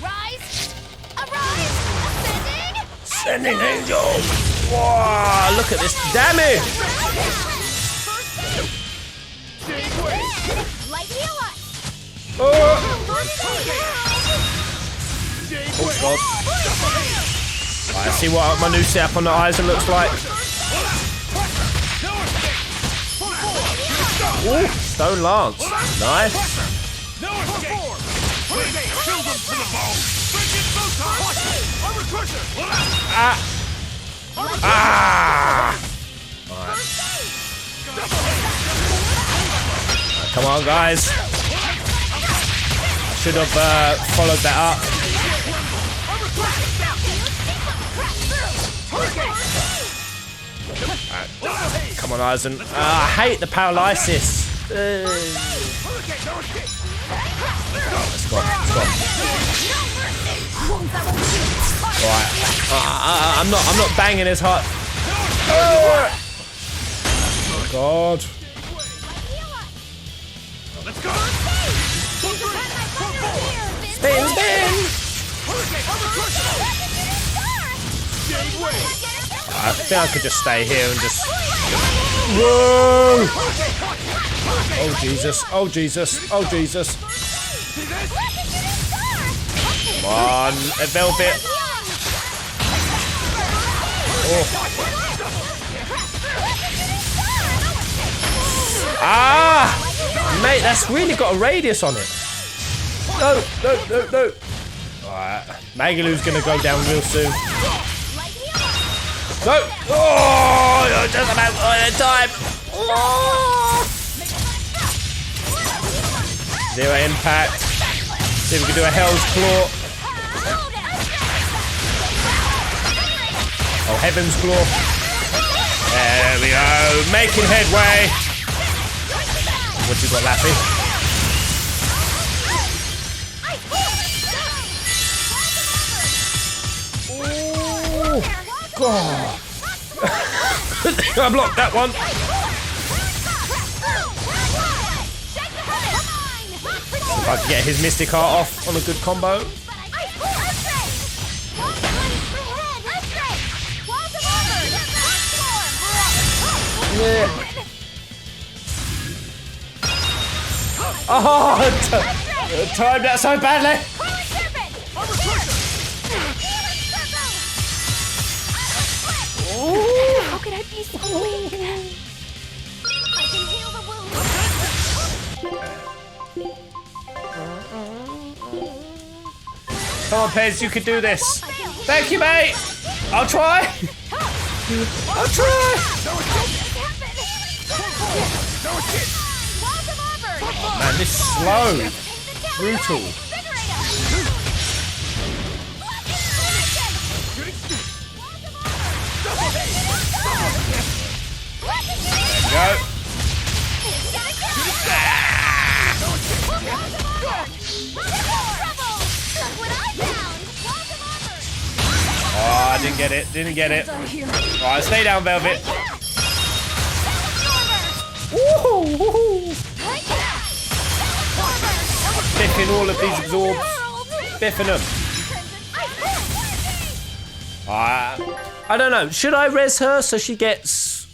Rise! Arise! Ascending! Sending angel! Wow! Look at this damage! Light heal us! Oh god. Right, let's see what my new setup on the Eisen looks like. Ooh, Stone Lance. Nice. Ah! Ah! Alright. Come on, guys. Should have followed that up. Right. Come on, Eisen. I hate the paralysis. Let's go. Let's go. Right. I'm not banging as hard. Oh God. Let's go. Spin. I think I could just stay here and just. Whoa! Oh Jesus! Oh Jesus! Oh Jesus! Come on, Velvet! Oh. Ah! Mate, that's really got a radius on it. No! Alright, Magalu's gonna go down real soon. No! Oh! Just about time! Oh. Zero impact. See if we can do a Hell's Claw. Oh, Heaven's Claw. There we go. Making headway. What you got, Laphi? Oh, God. I blocked that one. If I can get his Mystic Heart off on a good combo. Yeah. Oh, timed that so badly. How could I be so weak? I can heal the wound. Come on, Pez, you can do this. Thank you, mate. I'll try. I'll try. Oh, man, this is slow. Brutal. Go. Oh, I didn't get it. Alright, stay down, Velvet. Woohoo! Biffing all of these absorbs. Biffing them. I don't know. Should I res her so she gets...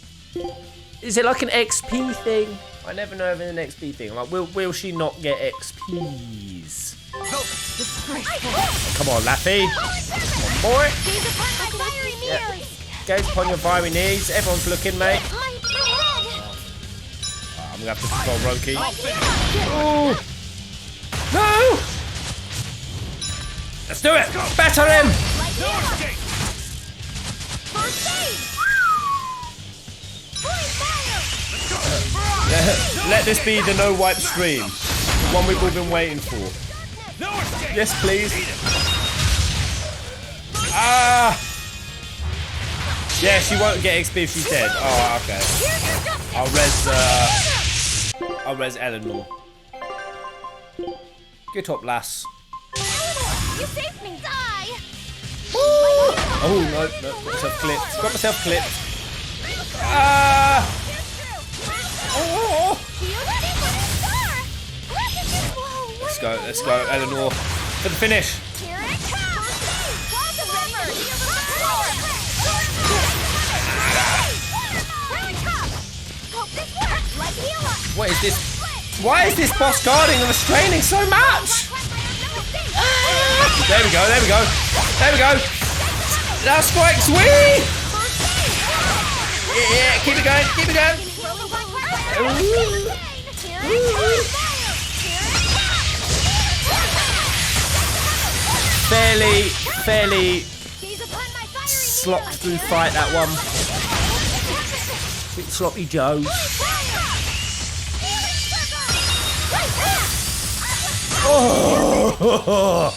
Is it like an XP thing? I never know if it's an XP thing. Like, will she not get XPs? Come on, Laphi. Come on, boy. Yeah. Gaze upon your fiery knees. Everyone's looking, mate. I'm gonna have to control Roki. Oh! No! Let's do it! Batter him! Let this be the no wipe stream. The one we've all been waiting for. Yes, please. Ah! Yeah, she won't get XP if she's dead. Oh, okay. I'll res Eleanor. Get up, lass. You saved me. Die. Oh, no. Got myself clipped. Ah! Oh. Let's go, Eleanor. For the finish. What is this? Why is this boss guarding and restraining so much? There we go. Now strikes we! Yeah, keep it going. Fairly slopped through fight, that one. Bit sloppy Joe. Oh,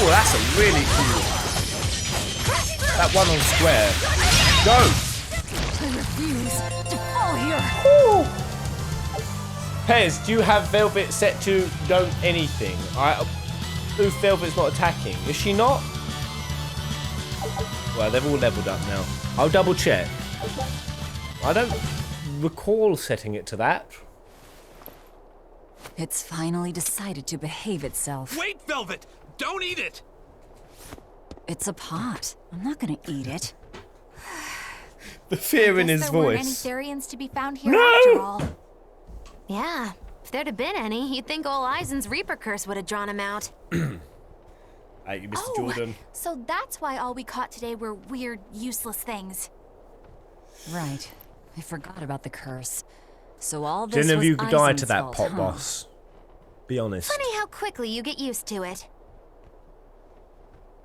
that's a really cool. That one on square. Go. I refuse to fall here. Pez, do you have Velvet set to don't anything? Oof, Velvet's not attacking. Is she not? Well, they've all leveled up now. I'll double check. I don't recall setting it to that. It's finally decided to behave itself. Wait, Velvet! Don't eat it! It's a pot. I'm not gonna eat it. The fear in his There weren't any voice. Therions to be found here after all. Yeah, if there'd have been any, you'd think old Eisen's Reaper curse would have drawn him out. Hey, Mr. Jordan. So that's why all we caught today were weird, useless things. Right. I forgot about the curse. So all this Didn't was you die Eisen's to that fault, pot huh? boss? Be honest. Funny how quickly you get used to it.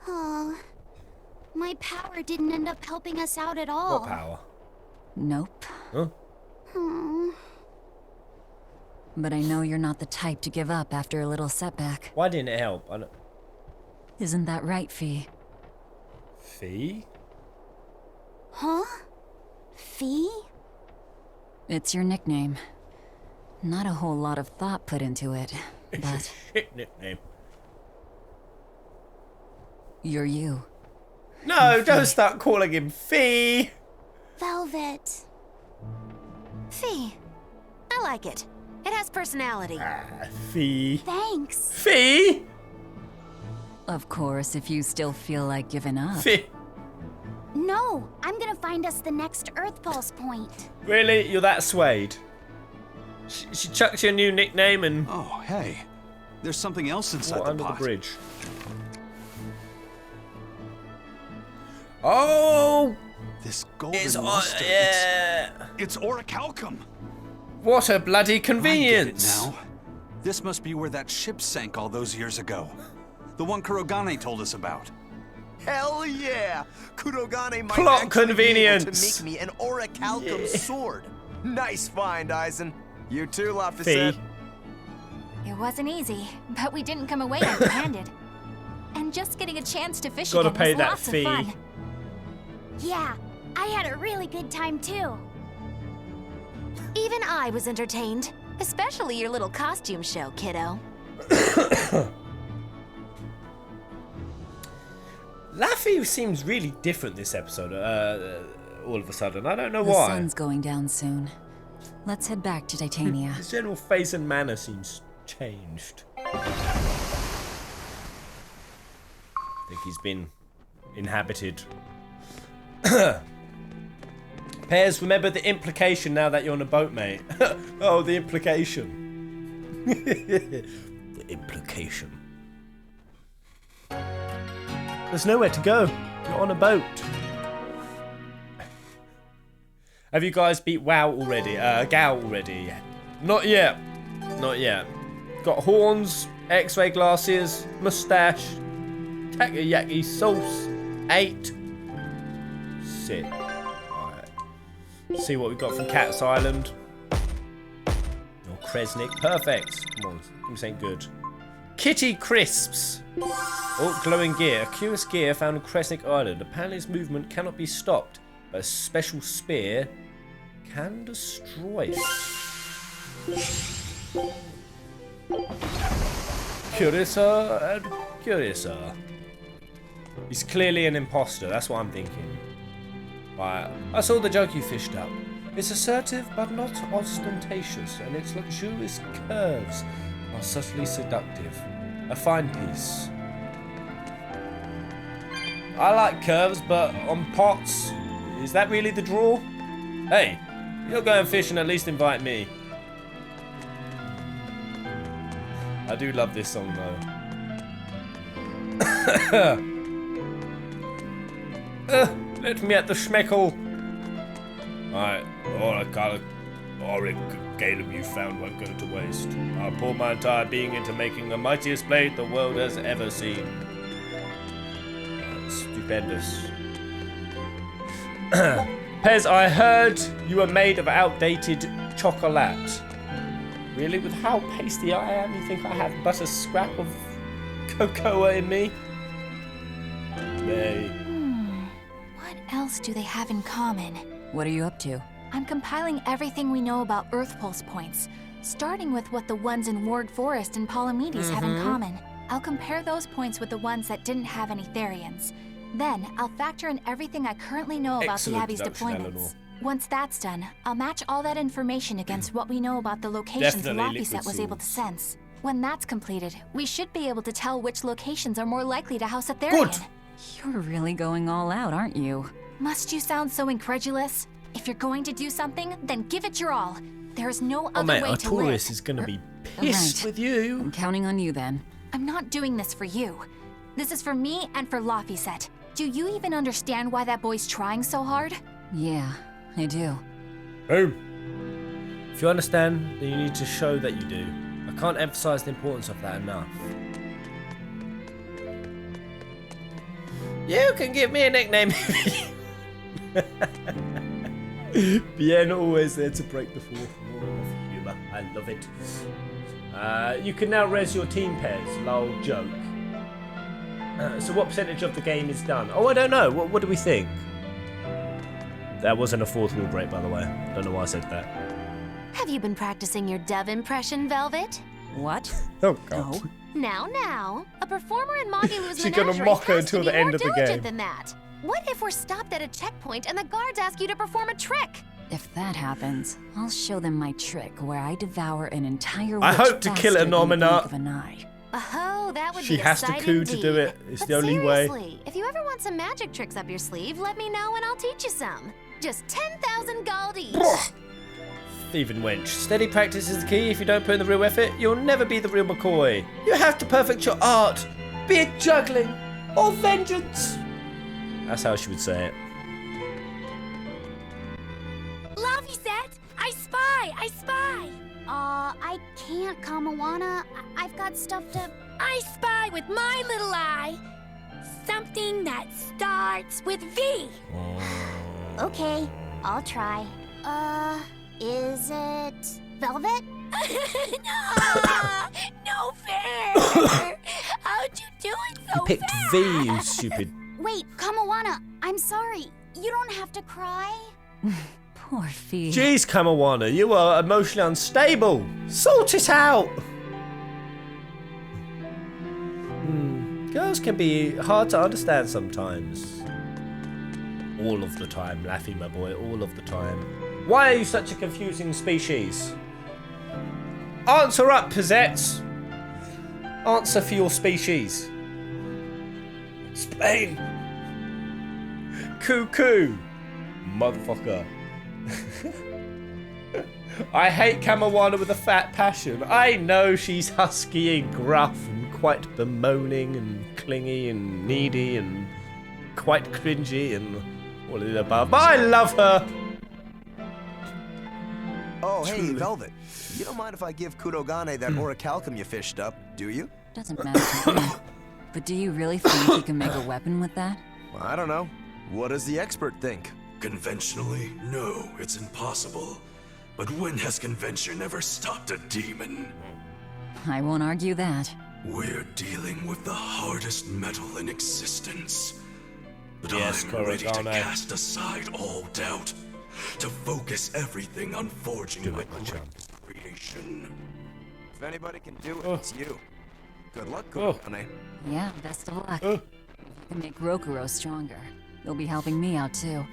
Oh, my power didn't end up helping us out at all. What power? Nope. Huh? Hmm. But I know you're not the type to give up after a little setback. Why didn't it help? I don't... Isn't that right, Fee? Fee? Huh? Fee? It's your nickname. Not a whole lot of thought put into it, but Shit nickname. you're you. No, don't start calling him Fee. Velvet. Fee. I like it. It has personality. Fee. Thanks. Fee? Of course, if you still feel like giving up. Fee. No, I'm gonna find us the next Earth Pulse point. Really? You're that swayed? She chucks you a new nickname and... Oh, hey. There's something else inside the under pot. the bridge. Oh! This golden It's luster. yeah. It's orichalcum. What a bloody I get it convenience! now. This must be where that ship sank all those years ago. The one Kurogane told us about. Hell yeah! Kurogane might Plot actually be able convenience. to make me an orichalcum Yeah. sword. Nice find, Eisen. You too, Laphi Fee. said. It wasn't easy, but we didn't come away empty-handed. And just getting a chance to fish Gotta again pay was that lots fee. of fun. Yeah, I had a really good time too. Even I was entertained. Especially your little costume show, kiddo. Laphi seems really different this episode, all of a sudden. I don't know The why. sun's going down soon. Let's head back to Titania. His general face and manner seems changed. I think he's been inhabited. Pears, remember the implication now that you're on a boat, mate. Oh, the implication. The implication. There's nowhere to go. You're on a boat. Have you guys beat WoW already? Gal already? Not yet. Not yet. Got horns, X-ray glasses, mustache, takoyaki sauce, 8. Sick. Alright. See what we got from Cat's Island. Or Kresnik. Perfect. Come on. Give me something good. Kitty Crisps. Oh, glowing gear. A curious gear found on Kresnik Island. Apparently its movement cannot be stopped, but a special spear can destroy it. Curiouser and curiouser. He's clearly an imposter, that's what I'm thinking. Right. I saw the jug you fished up. It's assertive but not ostentatious, and its luxurious curves are subtly seductive. A fine piece. I like curves, but on pots, is that really the draw? Hey, you're going fishing, at least invite me. I do love this song though. Let me at the schmeckle. Alright, all Caleb you found won't go to waste. I'll pour my entire being into making the mightiest blade the world has ever seen. Stupendous. Pez, I heard you were made of outdated chocolate. Really? With how pasty I am, you think I have but a scrap of cocoa in me? Nay. What else do they have in common? What are you up to? I'm compiling everything we know about Earth Pulse points. starting with what the ones in Ward Forest and Palamedes have in common. I'll compare those points with the ones that didn't have any Therions. Then, I'll factor in everything I currently know about the Abbey's deployments. Once that's done, I'll match all that information against what we know about the locations Laphi set was able to sense. When that's completed, we should be able to tell which locations are more likely to house a Therion. Good. You're really going all out, aren't you? Must you sound so incredulous? If you're going to do something, then give it your all. There is no other way to live. Artorias is gonna be pissed with you. I'm counting on you then. I'm not doing this for you. This is for me and for Laphi set. Do you even understand why that boy's trying so hard? Yeah, I do. Boom. If you understand, then you need to show that you do. I can't emphasize the importance of that enough. You can give me a nickname. Bien, always there to break the fourth wall of humour. I love it. You can now res your team pairs. Lol, joke. So what percentage of the game is done? Oh, I don't know. What do we think? That wasn't a fourth wall break, by the way. I don't know why I said that. Have you been practicing your dove impression, Velvet? What? Oh, God. No. Now. A performer in Magilou's She's gonna mock her until the end of the game. Than that. What if we're stopped at a checkpoint and the guards ask you to perform a trick? If that happens, I'll show them my trick where I devour an entire I hope to kill a Nomina. Oh, that would She be a has to sight coup to do it. It's the only way. Seriously, if you ever want some magic tricks up your sleeve, let me know and I'll teach you some. Just 10,000 gold each. Thieving wench. Steady practice is the key. If you don't put in the real effort, you'll never be the real McCoy. You have to perfect your art, be it juggling or vengeance. That's how she would say it. Laphi set! I spy! I can't, Kamawana. I've got stuff to... I spy with my little eye. Something that starts with V. Okay, I'll try. Is it Velvet? No fair! How'd you do it so You picked fast? V, you stupid. Wait, Kamawana, I'm sorry. You don't have to cry. Poor Fee. Jeez, Kamawana, you are emotionally unstable. Sort it out. Girls can be hard to understand sometimes. All of the time, Laphi, my boy, all of the time. Why are you such a confusing species? Answer up, Pizzette. Answer for your species. Explain. Cuckoo. Motherfucker. I hate Kamawana with a fat passion. I know she's husky and gruff and quite bemoaning and clingy and needy and quite cringy and all of the above, but I love her. Oh, hey, Velvet. You don't mind if I give Kurogane that orichalcum you fished up, do you? Doesn't matter to me. But do you really think you can make a weapon with that? Well, I don't know. What does the expert think? Conventionally, no, it's impossible. But when has convention ever stopped a demon? I won't argue that. We're dealing with the hardest metal in existence. But Yes, I'm ready to Kurogane. cast aside all doubt, to focus everything on forging my greatest creation. If anybody can do it, it's you. Good luck, Oh. Kurogane. Yeah, best of luck. If you can make Rokuro stronger, you'll be helping me out too.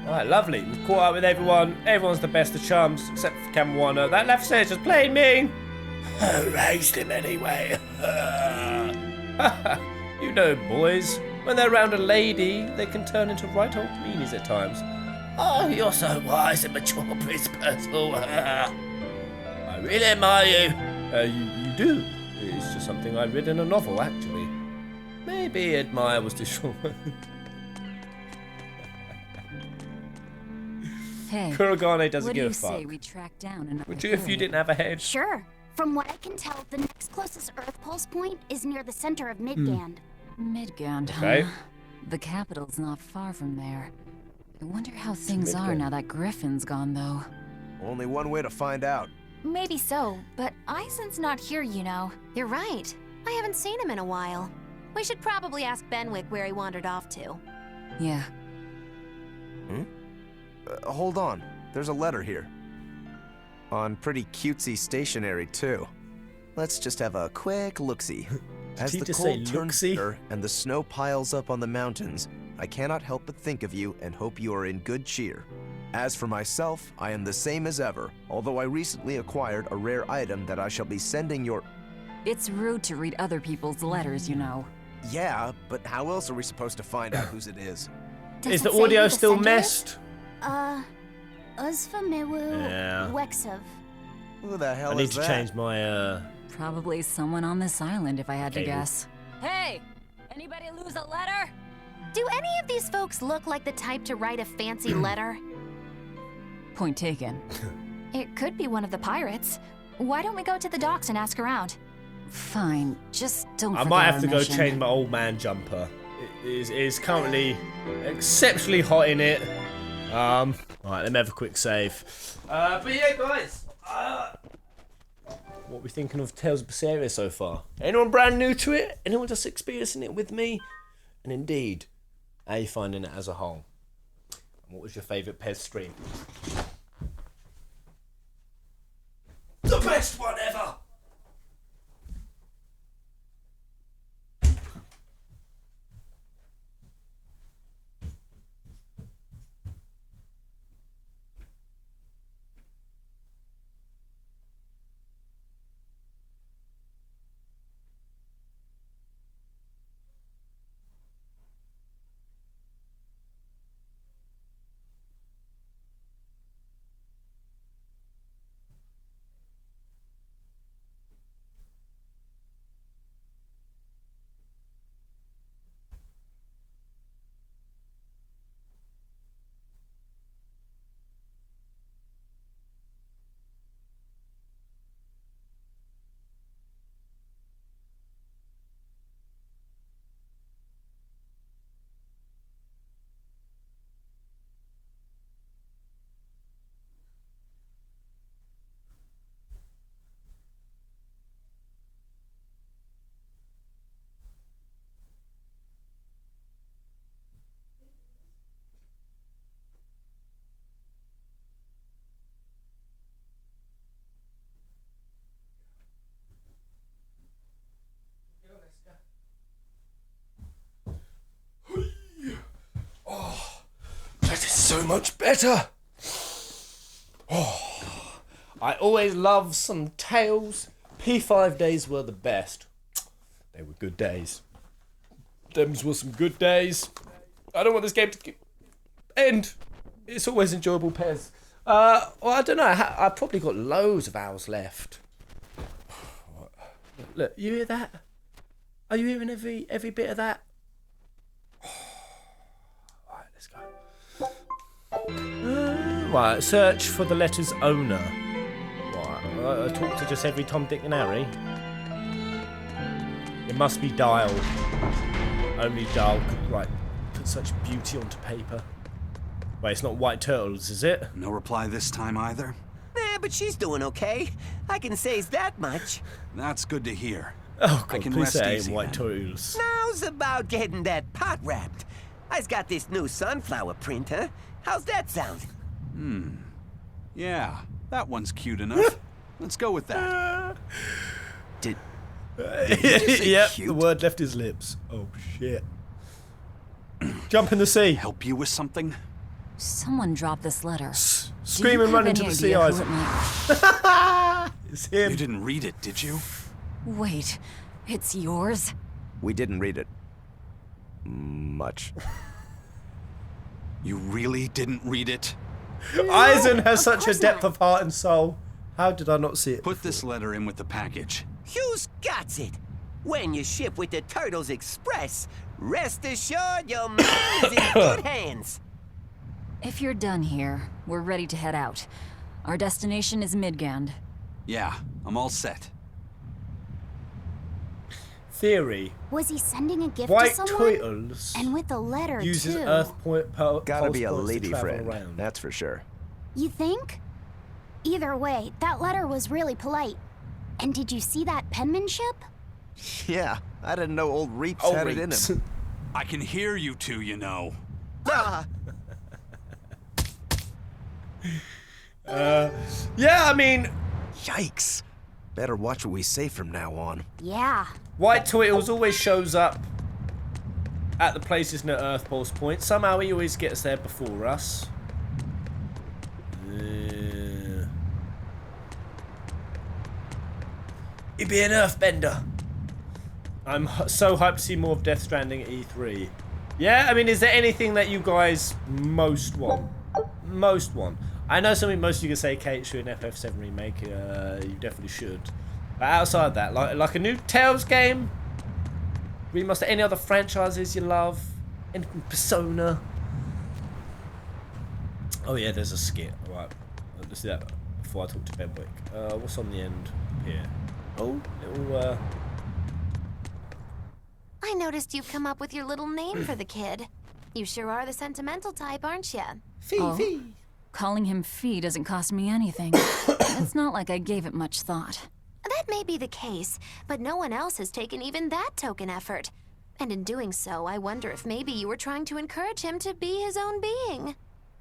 Alright, lovely. We've caught up with everyone. Everyone's the best of chums, except for Kamawana. That left side is just plain mean. Who raised him anyway? You know, boys, when they're around a lady, they can turn into right old meanies at times. Oh, you're so wise and mature, Prince Percival. I really admire you. You do. It's just something I read in a novel, actually. Maybe admire was too strong. Hey, Kurogane doesn't what do give you a fuck. say we track down another Would you if you Therion? didn't have a head? Sure. From what I can tell, the next closest Earth pulse point is near the center of Midgand. Midgand, Okay. huh? The capital's not far from there. I wonder how things are Midgand. now that Griffin's gone, though. Only one way to find out. Maybe so, but Eisen's not here, you know. You're right. I haven't seen him in a while. We should probably ask Benwick where he wandered off to. Yeah. Hold on. there's a letter here. On pretty cutesy stationery, too. Let's just have a quick look-see. As the cold turns bitter and the snow piles up on the mountains, I cannot help but think of you and hope you are in good cheer. As for myself, I am the same as ever, although I recently acquired a rare item that I shall be sending your... It's rude to read other people's letters, you know. Yeah, but how else are we supposed to find out whose it is? Is the audio still messed? Uzfamewu Wexov. Who the hell is that? I need to change my, Probably someone on this island, if I had to guess. Hey! Anybody lose a letter? Do any of these folks look like the type to write a fancy letter? Point taken. It could be one of the pirates. Why don't we go to the docks and ask around? Fine, just don't I might have to go change my old man jumper. It is currently exceptionally hot in it. Alright, let me have a quick save. But yeah, guys. What are we thinking of Tales of Berseria so far? Anyone brand new to it? Anyone just experiencing it with me? And indeed, how are you finding it as a whole? And what was your favourite PES stream? The best one ever! Oh, that is so much better. Oh, I always love some Tales. P5 days were the best. They were good days. Them's were some good days. I don't want this game to end. It's always enjoyable, Pez. Well, I don't know. I've probably got loads of hours left. Look, you hear that? Are you hearing every bit of that? Right, let's go. Right, search for the letter's owner. Right, talk to just every Tom, Dick and Harry. It must be Dial. Only Dial could, like, put such beauty onto paper. Wait, it's not White Turtles, is it? No reply this time either? Nah, but she's doing okay. I can say that much. That's good to hear. Oh, God, I can please rest say easy White then. Turtles. Now's about getting that pot wrapped. I's got this new sunflower printer. How's that sound? Yeah, that one's cute enough. Let's go with that. Did Yep, the word left his lips. Oh, shit. Jump in the sea. Help you with something? Someone dropped this letter. Scream and run into the sea, Isaac. It's him. You didn't read it, did you? Wait, it's yours? We didn't read it. Much. You really didn't read it? Eisen has such a depth of heart and soul. How did I not see it? Put this letter in with the package. Who's got it? When you ship with the Turtles Express, rest assured your mind's in good hands. If you're done here, we're ready to head out. Our destination is Midgand. Yeah, I'm all set. Theory. Was he sending a gift White to someone? Turtles And with a letter, uses too. Earth point Gotta be a pulse points to lady travel friend, around. that's for sure. You think? Either way, that letter was really polite. And did you see that penmanship? Yeah, I didn't know old Reeps Oh, had it in Reeps. him. I can hear you two, you know. Yeah, I mean... Yikes. Better watch what we say from now on. Yeah. White Turtles always shows up at the places near Earth Pulse Point. Somehow he always gets there before us. He'd be an Earthbender. I'm so hyped to see more of Death Stranding at E3. Yeah, I mean, is there anything that you guys most want? Most want. I know something most of you can say, Kate, should an FF7 remake. You definitely should. But outside that, like a new Tales game, remaster, any other franchises you love, anything Persona. Oh yeah, there's a skit. All right, let's do that before I talk to Bedwick. What's on the end here? Oh, little. I noticed you've come up with your little name for the kid. You sure are the sentimental type, aren't you? Fee. Calling him Fee doesn't cost me anything. It's not like I gave it much thought. That may be the case, but no one else has taken even that token effort. And in doing so, I wonder if maybe you were trying to encourage him to be his own being.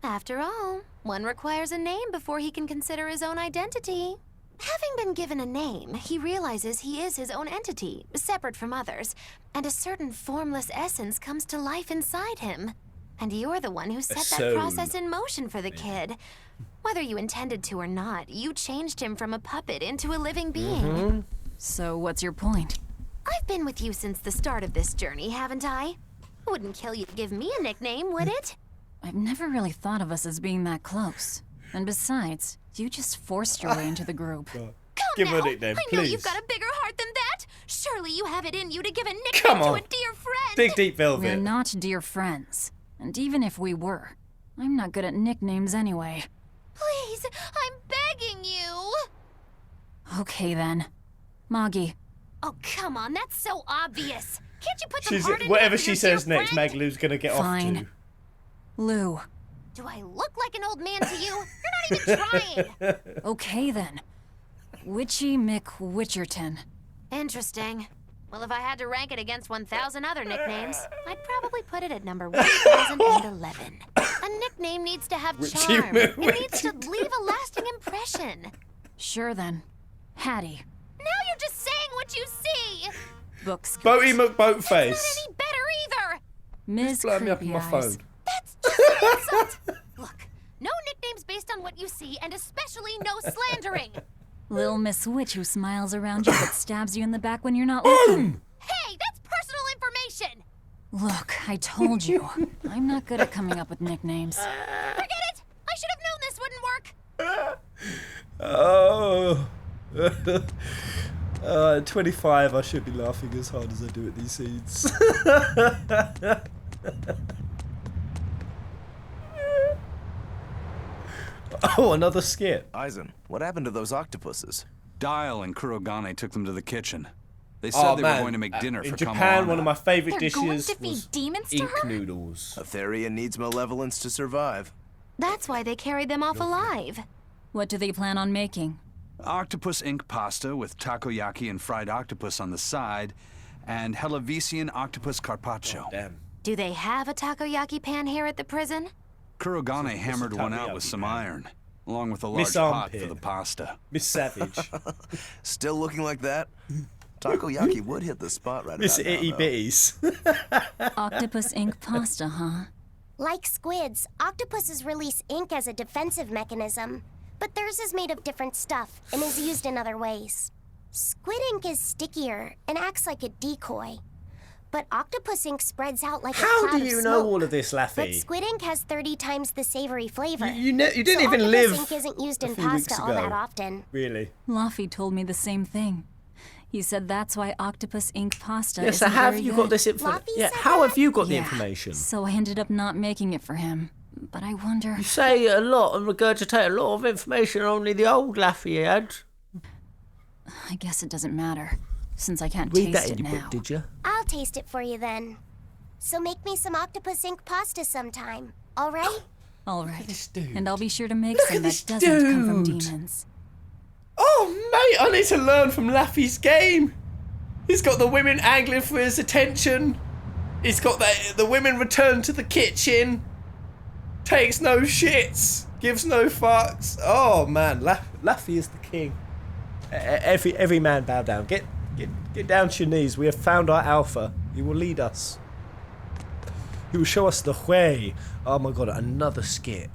After all, one requires a name before he can consider his own identity. Having been given a name, he realizes he is his own entity, separate from others, and a certain formless essence comes to life inside him. And you're the one who set that process in motion for the kid. Whether you intended to or not, you changed him from a puppet into a living being. So what's your point? I've been with you since the start of this journey, haven't I? It wouldn't kill you to give me a nickname, would it? I've never really thought of us as being that close. And besides, you just forced your way into the group. Give her a nickname, I know please. you've got a bigger heart than that. Surely you have it in you to give a nickname to a dear friend. Big Deep Velvet. We're not dear friends. And even if we were, I'm not good at nicknames anyway. Please, I'm begging you. Okay then. Moggy. Oh, come on, that's so obvious. Can't you put some heart into whatever it for she your says dear next, friend? Maglu's gonna get Fine. off to. Lou. Do I look like an old man to you? You're not even trying. Okay then. Witchy McWitcherton. Interesting. Well, if I had to rank it against 1,000 other nicknames, I'd probably put it at number 1,011. A nickname needs to have charm. It needs to leave a lasting impression. Sure then. Hattie. Now you're just saying what you see. Books. Boaty McBoatface. It's not any better either. Ms. Blow me up on Creepy my Eyes. phone. That's just an insult. Look, no nicknames based on what you see, and especially no slandering. Lil Miss Witch who smiles around you but stabs you in the back when you're not looking. Hey, that's personal information. Look, I told you. I'm not good at coming up with nicknames. Forget it. I should have known this wouldn't work. Oh. At 25, I should be laughing as hard as I do at these scenes. Oh, another skit. Aizen, what happened to those octopuses? Dial and Kurogane took them to the kitchen. They said they were going to make dinner for in Japan, one of my favorite They're going dishes to feed was demons to ink her? noodles. A Therion needs malevolence to survive. That's why they carried them off alive. What do they plan on making? Octopus ink pasta with takoyaki and fried octopus on the side, and Hellavisian octopus carpaccio. Oh, damn. Do they have a takoyaki pan here at the prison? Kurogane hammered one out with some iron, along with a large Miss pot Armpit. for the pasta. Miss Savage. Still looking like that? Takoyaki would hit the spot right Miss about now, Itty though. Bitties. Octopus ink pasta, huh? Like squids, octopuses release ink as a defensive mechanism, but theirs is made of different stuff and is used in other ways. Squid ink is stickier and acts like a decoy, but octopus ink spreads out like a How cloud do of you know smoke. all of this, But Laphi? squid ink has 30 times the savory flavor. You didn't so even octopus live ink isn't used a in few weeks pasta all ago. that often. Really? Laphi told me the same thing. He said that's why octopus ink pasta Yeah, so isn't how very have you good. got this information? Laphi Yeah, said how that? have you got the Yeah, information? So I ended up not making it for him. But I wonder... You say a lot and regurgitate a lot of information only the old Laphi had. I guess it doesn't matter, since I can't Read that taste in it your now. book, did you? I'll taste it for you then. So make me some octopus ink pasta sometime, all right? All right. this dude. And I'll be sure to make Look some at that this doesn't come from dude. demons. Oh, mate, I need to learn from Laphi's game. He's got the women angling for his attention. He's got the women return to the kitchen. Takes no shits. Gives no fucks. Oh man, Laphi is the king. Every man bow down. Get down to your knees. We have found our alpha. He will lead us. He will show us the way. Oh my god, another skit.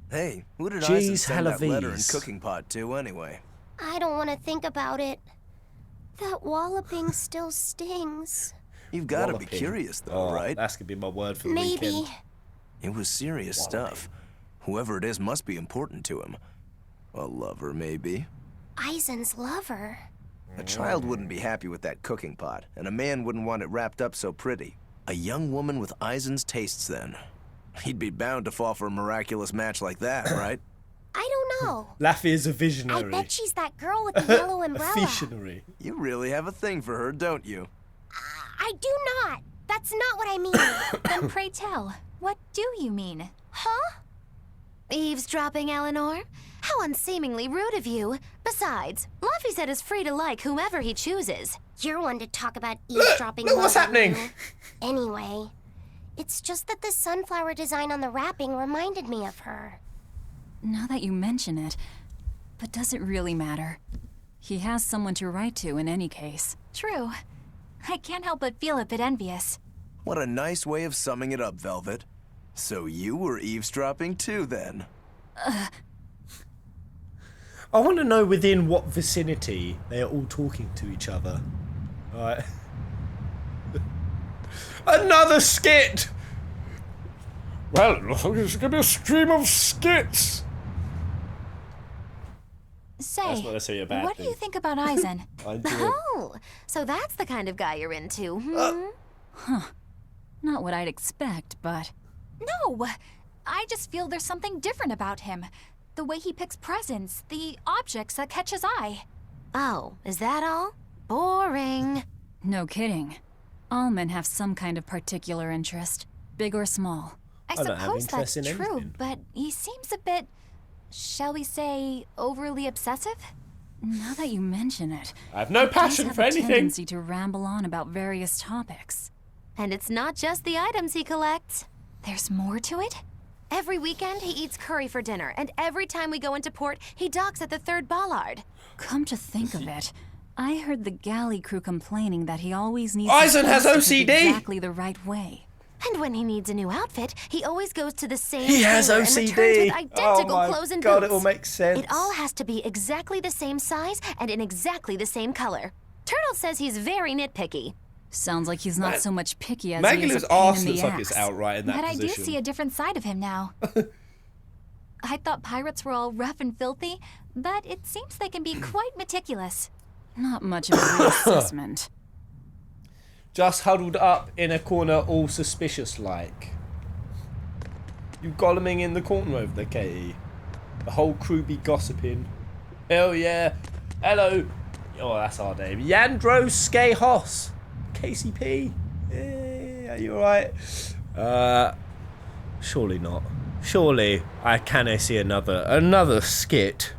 Hey, who did Eisen send that letter and cooking pot to anyway? I don't want to think about it. That walloping still stings. You've got to be curious though, right? That's gonna be my word for the Maybe. weekend. It was serious stuff. Whoever it is must be important to him. A lover, maybe. Eisen's lover. A child wouldn't be happy with that cooking pot, and a man wouldn't want it wrapped up so pretty. A young woman with Eisen's tastes, then. He'd be bound to fall for a miraculous match like that, right? I don't know. Laphi is a visionary. I bet she's that girl with the yellow umbrella. A visionary. You really have a thing for her, don't you? I do not. That's not what I mean. Then pray tell, what do you mean? Huh? Eavesdropping, Eleanor? How unseemingly rude of you. Besides, Laphi said is free to like whomever he chooses. You're one to talk about eavesdropping. Look what's happening. Anyway, it's just that the sunflower design on the wrapping reminded me of her. Now that you mention it, but does it really matter? He has someone to write to in any case. True. I can't help but feel a bit envious. What a nice way of summing it up, Velvet. So you were eavesdropping too, then? I want to know within what vicinity they are all talking to each other. Alright. Another skit! Well, it looks like it's going to be a stream of skits. Say, That's not necessarily a bad what thing. do you think about Eisen? Oh, so that's the kind of guy you're into, hmm? Huh. Not what I'd expect, but... No! I just feel there's something different about him. The way he picks presents, the objects that catch his eye. Oh, is that all? Boring. No kidding. All men have some kind of particular interest, big or small. I don't have suppose interest that's in true, anything. but he seems a bit, shall we say, overly obsessive? Now that you mention it, I have no passion for a anything. tendency to ramble on about various topics. And it's not just the items he collects. There's more to it? Every weekend, he eats curry for dinner, and every time we go into port, he docks at the 3rd bollard. Come to think of it, I heard the galley crew complaining that he always needs Eisen has his OCD! exactly the right way. And when he needs a new outfit, he always goes to the same He has tailor and OCD. returns with identical Oh my clothes and God, boots. it all makes sense. It all has to be exactly the same size and in exactly the same color. Turtle says he's very nitpicky. Sounds like he's not Man, so much picky as Maggie he is Lou's a pain arse in the looks like ass. it's outright in that But position. I do see a different side of him now. I thought pirates were all rough and filthy, but it seems they can be quite meticulous. Not much of a reassessment. Just huddled up in a corner, all suspicious-like. You goleming in the corner over there, Katie. The whole crew be gossiping. Hell yeah. Hello. Oh, that's our name. Yandro Skehos. KCP. Yeah, are you alright? Surely not. Surely I can see another skit.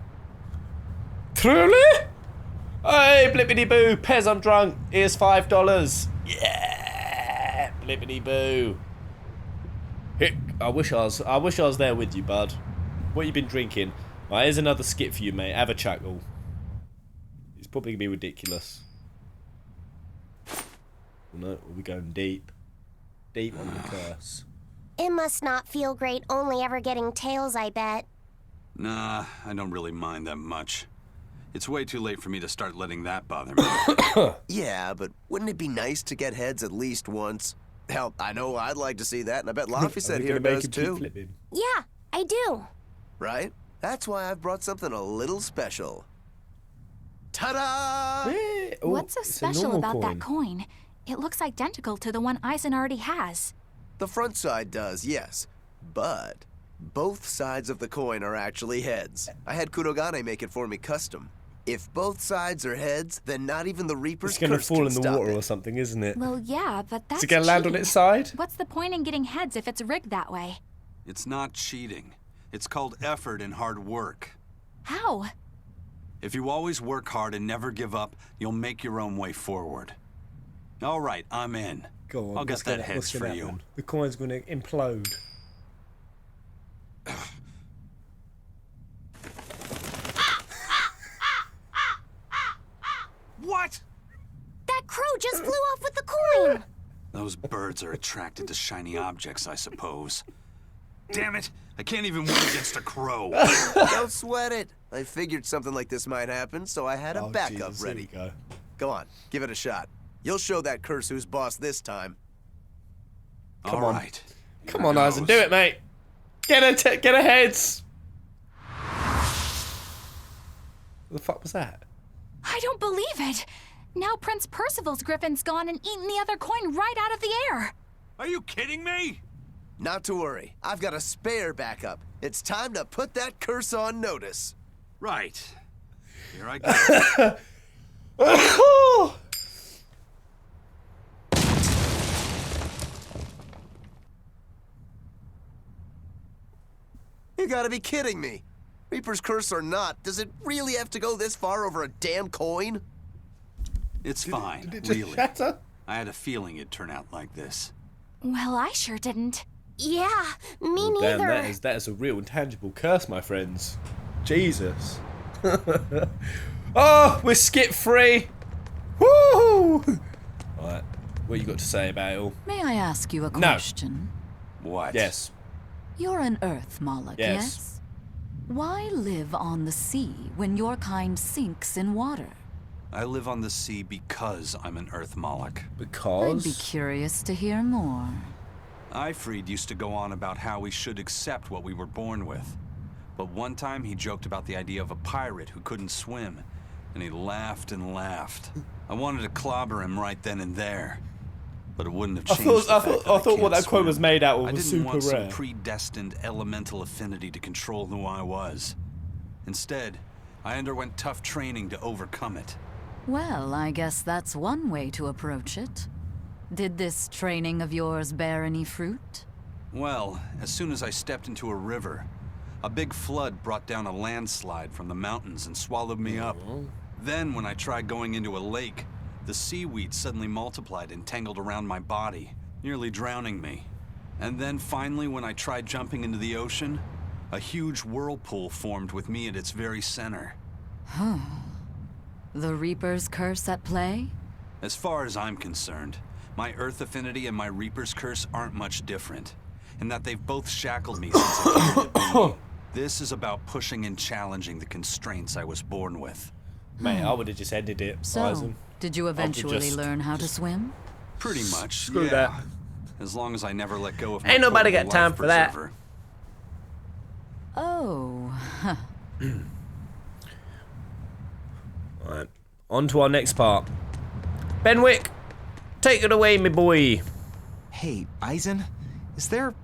Truly? Hey, blippity boo. Pez, I'm drunk. Here's $5. Yeah, blippity boo. I wish I was there with you, bud. What you been drinking? Right, here's another skit for you, mate. Have a chuckle. It's probably gonna be ridiculous. No, we'll be going deep. Deep on the curse. It must not feel great only ever getting tails, I bet. Nah, I don't really mind that much. It's way too late for me to start letting that bother me. Yeah, but wouldn't it be nice to get heads at least once? Hell, I know I'd like to see that, and I bet Laphi said here does too. Yeah, I do. Right? That's why I've brought something a little special. Ta-da! Oh, What's so special about that coin? It looks identical to the one Eisen already has. The front side does, yes. But both sides of the coin are actually heads. I had Kurogane make it for me custom. If both sides are heads, then not even the Reaper's It's gonna curse fall can in the stop water it. or something, isn't it? Well, yeah, but that's Is it gonna land on cheating. its side? What's the point in getting heads if it's rigged that way? It's not cheating. It's called effort and hard work. How? If you always work hard and never give up, you'll make your own way forward. All right, I'm in. Go on, I'll get what's that gonna- heads what's gonna for you. happen? The coin's gonna implode. What? That crow just flew off with the coin. Those birds are attracted to shiny objects, I suppose. Damn it! I can't even win against a crow. Don't sweat it. I figured something like this might happen, so I had a backup ready. Go on, give it a shot. You'll show that curse who's boss this time. Come on. Come on, Eisen, do it, mate. Get her heads. What the fuck was that? I don't believe it. Now Prince Percival's griffin's gone and eaten the other coin right out of the air. Are you kidding me? Not to worry. I've got a spare backup. It's time to put that curse on notice. Right. Here I go. You gotta be kidding me. Reaper's curse or not, does it really have to go this far over a damn coin? It's fine, did it just really. shatter? I had a feeling it'd turn out like this. Well, I sure didn't. Yeah, me Damn, neither. that is a real intangible curse, my friends. Jesus. Oh, we're skip free. Woo! Alright, what you got to say about it all? May I ask you a question? What? Yes. You're an Earth Moloch, yes? Why live on the sea when your kind sinks in water? I live on the sea because I'm an Earth Moloch. Because? I'd be curious to hear more. Ifrid used to go on about how we should accept what we were born with. But one time he joked about the idea of a pirate who couldn't swim, and he laughed and laughed. I wanted to clobber him right then and there, but it wouldn't have changed. I thought what that quote was made out of was super rare. I didn't want some predestined elemental affinity to control who I was. Instead, I underwent tough training to overcome it. Well, I guess that's one way to approach it. Did this training of yours bear any fruit? Well, as soon as I stepped into a river, a big flood brought down a landslide from the mountains and swallowed me up. Then, when I tried going into a lake, the seaweed suddenly multiplied and tangled around my body, nearly drowning me. And then finally, when I tried jumping into the ocean, a huge whirlpool formed with me at its very center. Huh. The Reaper's curse at play? As far as I'm concerned, my Earth affinity and my Reaper's curse aren't much different, in that they've both shackled me since I came to being. This is about pushing and challenging the constraints I was born with. Mate, I would have just ended it. So, Eisen. did you eventually learn how to swim? Pretty much, Screw that. As long as I never let go of my Ain't nobody got portable time life for that. preserver. Oh, huh. Alright, on to our next part. Benwick, take it away, me boy. Hey, Eisen, is there,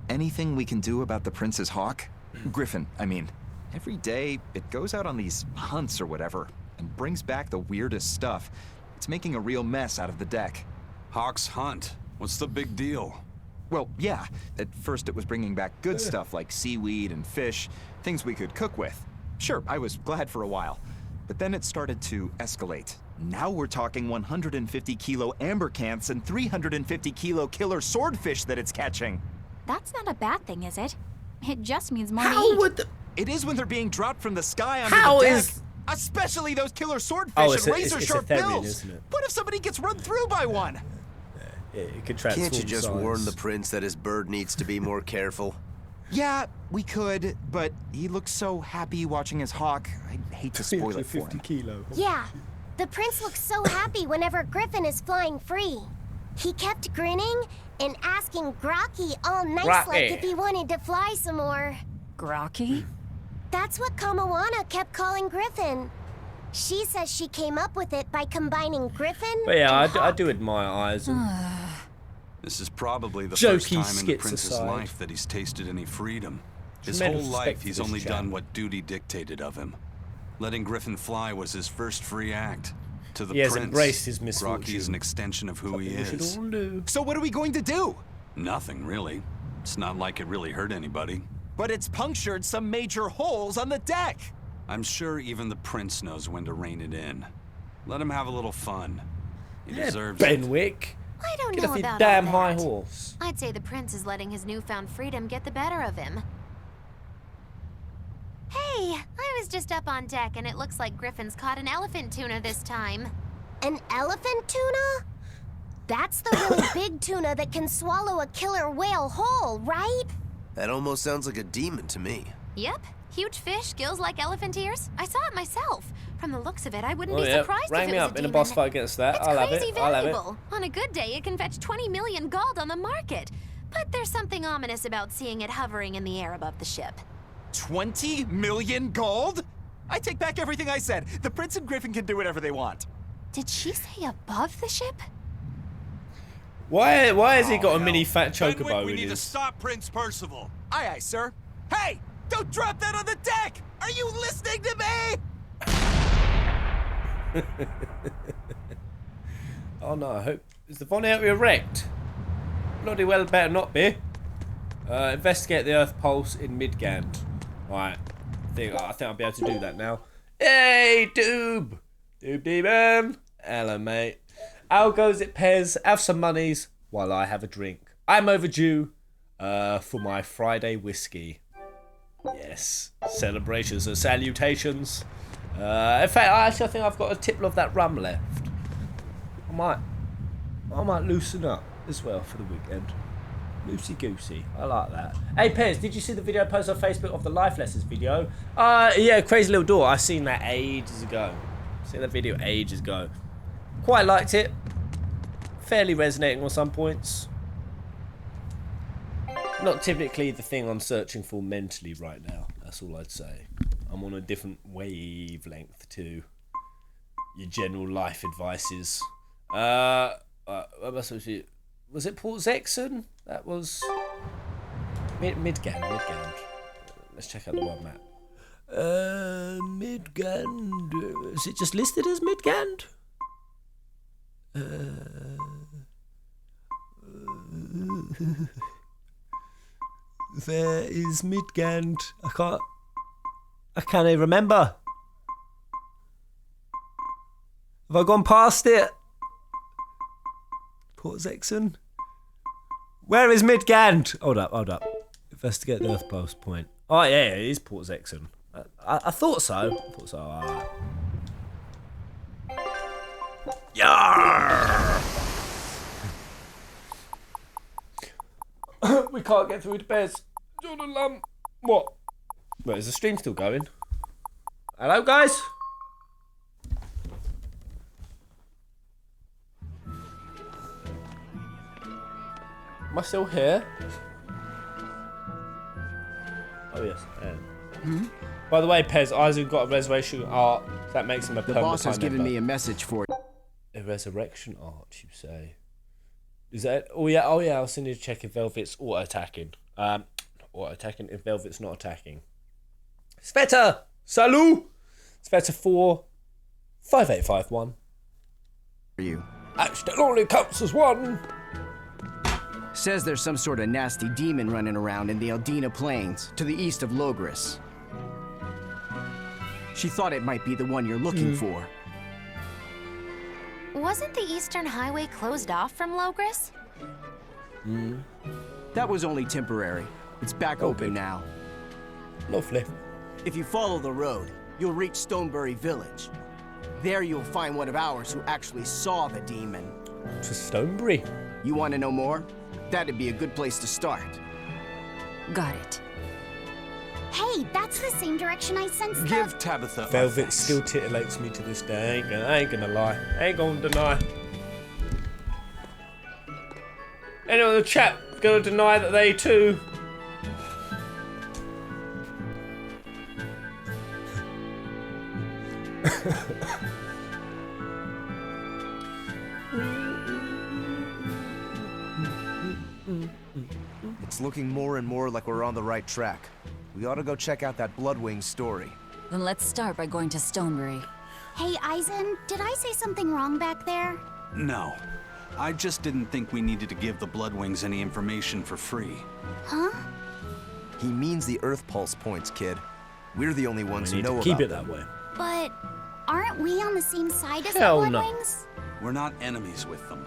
anything we can do about the Prince's hawk? Griffin, I mean. Every day, it goes out on these hunts or whatever, and brings back the weirdest stuff. It's making a real mess out of the deck. Hawk's hunt? What's the big deal? Well, yeah. At first it was bringing back good stuff like seaweed and fish, things we could cook with. Sure, I was glad for a while. But then it started to escalate. Now we're talking 150 kilo ambercants and 350 kilo killer swordfish that it's catching. That's not a bad thing, is it? It just means more How to eat. would the... It is when they're being dropped from the sky onto How the deck. is... Especially those killer swordfish Oh, and razor-sharp Therion, bills. isn't it? What if somebody gets run through by one? Yeah, it could transform. Can't you just size. warn the prince that his bird needs to be more careful? Yeah, we could, but he looks so happy watching his hawk. I hate to spoil it for 50 him. kilo. Yeah, the prince looks so happy whenever Griffin is flying free. He kept grinning and asking Grocky all nice like if he wanted to fly some more. Grocky? That's what Kamawana kept calling Griffin. She says she came up with it by combining Griffin But yeah, and I do admire Eisen. This is probably the Jokey first time in the skits prince's aside. life that he's tasted any freedom. His Tremendous whole respect life, for he's this only chap. done what duty dictated of him. Letting Griffin fly was his first free act. To the He has prince, embraced his misfortune. Grocky is an extension of who he We should is. all do. So what are we going to do? Nothing, really. It's not like it really hurt anybody. But it's punctured some major holes on the deck. I'm sure even the prince knows when to rein it in. Let him have a little fun. He deserves it. Benwick. I don't Get know off your about damn all high that. horse. I'd say the prince is letting his newfound freedom get the better of him. Hey, Hey, I was just up on deck and it looks like Griffin's caught an elephant tuna this time. An elephant tuna? That's the really big tuna that can swallow a killer whale whole, right? That almost sounds like a demon to me. Yep, huge fish, gills like elephant ears. I saw it myself. From the looks of it, I wouldn't be yeah. surprised Rang if it me was up a in a demon. boss fight against that. It's I'll have crazy it. I'll have it. valuable. On a good day, it can fetch 20 million gold on the market. But there's something ominous about seeing it hovering in the air above the ship. 20 million gold? I take back everything I said. The Prince and Griffin can do whatever they want. Did she say above the ship? Why has he got a mini fat chocobo we in need to his... stop Prince Percival. Aye, aye, sir. Hey! Don't drop that on the deck! Are you listening to me? Oh no, I hope... Is the Von area wrecked? Bloody well better not be. Investigate the Earth pulse in Midgand. Right. I think I'll be able to do that now. Hey, Doob! Doob Demon! Hello, mate. How goes it, Pez? Have some monies while I have a drink. I'm overdue for my Friday whiskey. Yes. Celebrations and salutations. In fact, I think I've got a tipple of that rum left. I might loosen up as well for the weekend. Loosey goosey. I like that. Hey, Pez, did you see the video posted on Facebook of the life lessons video? Yeah, Crazy Little Door. I seen that ages ago. Seen that video ages ago. Quite liked it. Fairly resonating on some points. Not typically the thing I'm searching for mentally right now. That's all I'd say. I'm on a different wavelength to your general life advices. Was it Port Zexon? That was Midgand. Let's check out the world map. Midgand. Is it just listed as Midgand? Where is Midgand? I can't even remember. Have I gone past it? Port Zexon? Where is Midgand? Hold up. Investigate the Earth Pulse point. Oh yeah, it is Port Zexon. I thought so. Alright. Yarr! We can't get through the bears. Jordan Lump. What? Wait, is the stream still going? Hello, guys? Am I still here? Oh, yes, I am. By the way, Pez, Isaac got a resurrection art. That makes him a permanent. The boss has given me a message for you. A resurrection art, you say? Is that? Oh yeah. I also need to check if Velvet's auto attacking. Auto attacking if Velvet's not attacking. Sveta, salut. Sveta 45851. You. Actually, only counts as one. Says there's some sort of nasty demon running around in the Eldina Plains, to the east of Logris. She thought it might be the one you're looking for. Wasn't the Eastern Highway closed off from Logris? That was only temporary. It's back open now. Lovely. If you follow the road, you'll reach Stonebury Village. There you'll find one of ours who actually saw the demon. To Stonebury? You want to know more? That'd be a good place to start. Got it. Hey, that's the same direction I sensed. Give Tabitha. Velvet still titillates me to this day. I ain't gonna lie. I ain't gonna deny. Anyone in the chat gonna deny that they too? It's looking more and more like we're on the right track. We ought to go check out that Bloodwing story. Then let's start by going to Stonebury. Hey, Eisen, did I say something wrong back there? No. I just didn't think we needed to give the Bloodwings any information for free. Huh? He means the Earth Pulse points, kid. We're the only ones who know about keep it them. that way. But aren't we on the same side as Hell the no. Bloodwings? We're not enemies with them.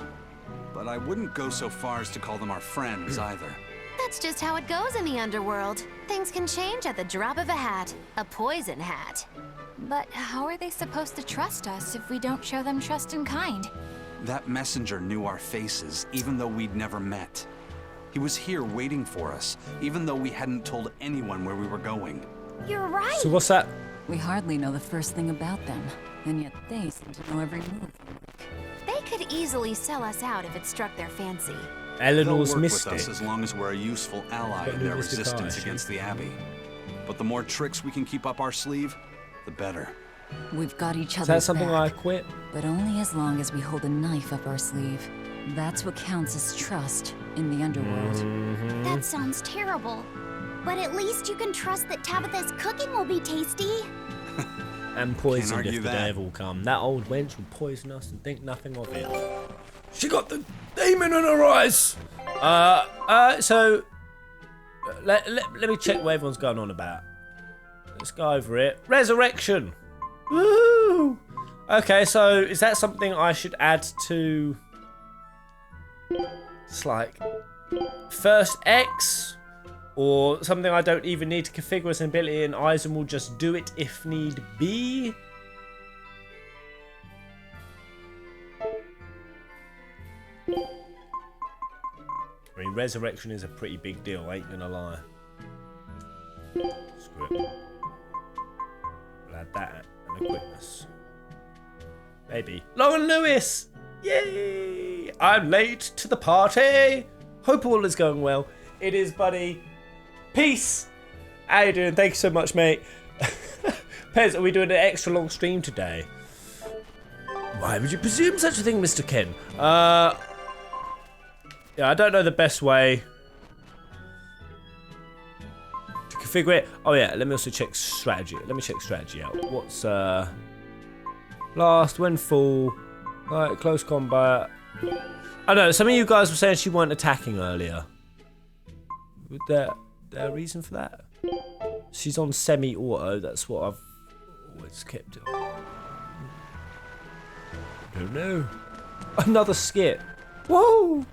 But I wouldn't go so far as to call them our friends either. That's just how it goes in the underworld. Things can change at the drop of a hat. A poison hat. But how are they supposed to trust us if we don't show them trust in kind? That messenger knew our faces, even though we'd never met. He was here waiting for us, even though we hadn't told anyone where we were going. You're right. So what's that? We hardly know the first thing about them, and yet they seem to know every move. They could easily sell us out if it struck their fancy. Eleanor's They'll work mystic. with us as long as we're a useful ally in their resistance against the Abbey. But the more tricks we can keep up our sleeve, the better. We've got each other's Is that something back, I quit? but only as long as we hold a knife up our sleeve. That's what counts as trust in the underworld. That sounds terrible. But at least you can trust that Tabitha's cooking will be tasty. And poisoned if the that. devil come. That old wench will poison us and think nothing of it. She got the demon in her eyes. So let me check what everyone's going on about. Let's go over it. Resurrection. Woo! Okay, so is that something I should add to? It's like first X, or something I don't even need to configure as an ability, and Eisen will just do it if need be. I mean, resurrection is a pretty big deal, ain't gonna lie. Screw it. We'll add that and a quickness. Maybe. Lauren Lewis! Yay! I'm late to the party! Hope all is going well. It is, buddy. Peace! How you doing? Thank you so much, mate. Pez, are we doing an extra long stream today? Why would you presume such a thing, Mr. Ken? Yeah, I don't know the best way to configure it. Oh yeah, let me also check strategy. Let me check strategy out. What's last when full, like close combat. I know some of you guys were saying she weren't attacking earlier. Was there a reason for that? She's on semi-auto. That's what I've always kept it on. I don't know. Another skit. Whoa!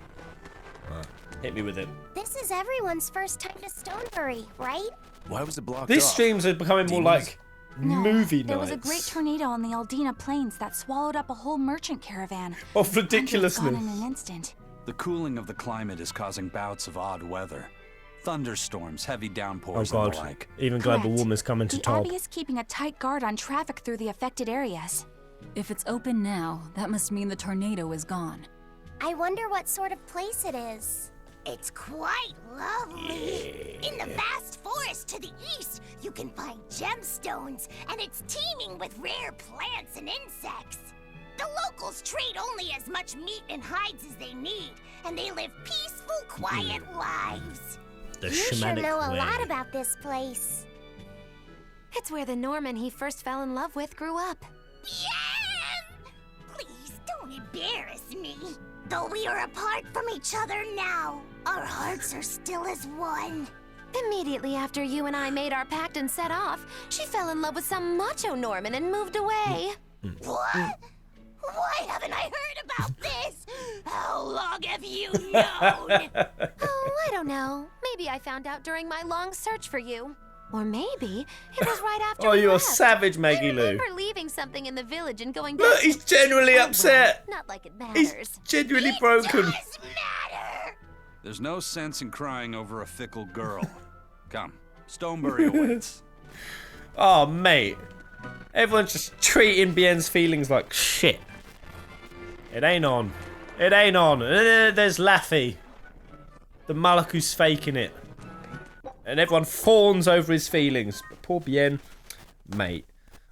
Hit me with it. This is everyone's first time to Stonebury, right? Why was it blocked These off? streams are becoming more like movie nights. There was a great tornado on the Aldina Plains that swallowed up a whole merchant caravan. Of ridiculousness. Gone in an instant. The cooling of the climate is causing bouts of odd weather. Thunderstorms, heavy downpours, Oh and the god, like. even global warming's coming to The top. Abbey is keeping a tight guard on traffic through the affected areas. If it's open now, that must mean the tornado is gone. I wonder what sort of place it is. It's quite lovely. In the vast forest to the east, you can find gemstones, and it's teeming with rare plants and insects. The locals trade only as much meat and hides as they need, and they live peaceful, quiet lives. The You sure shamanic know a way. lot about this place. It's where the Norman he first fell in love with grew up. Yeah! Please don't embarrass me. Though we are apart from each other now, our hearts are still as one. Immediately after you and I made our pact and set off, she fell in love with some macho Norman and moved away. What? Why haven't I heard about this? How long have you known? Oh, I don't know. Maybe I found out during my long search for you. Or maybe it was right after Oh, we you're a left. savage, Maggie I Lou. remember leaving something in the village and going back. Look, he's genuinely upset. Well, not like it matters. He's genuinely broken. There's no sense in crying over a fickle girl. Come, Stonebury awaits. Oh, mate. Everyone's just treating Bien's feelings like shit. It ain't on. It ain't on. There's Laphi. The Mullock who's faking it. And everyone fawns over his feelings. But poor Bien. Mate,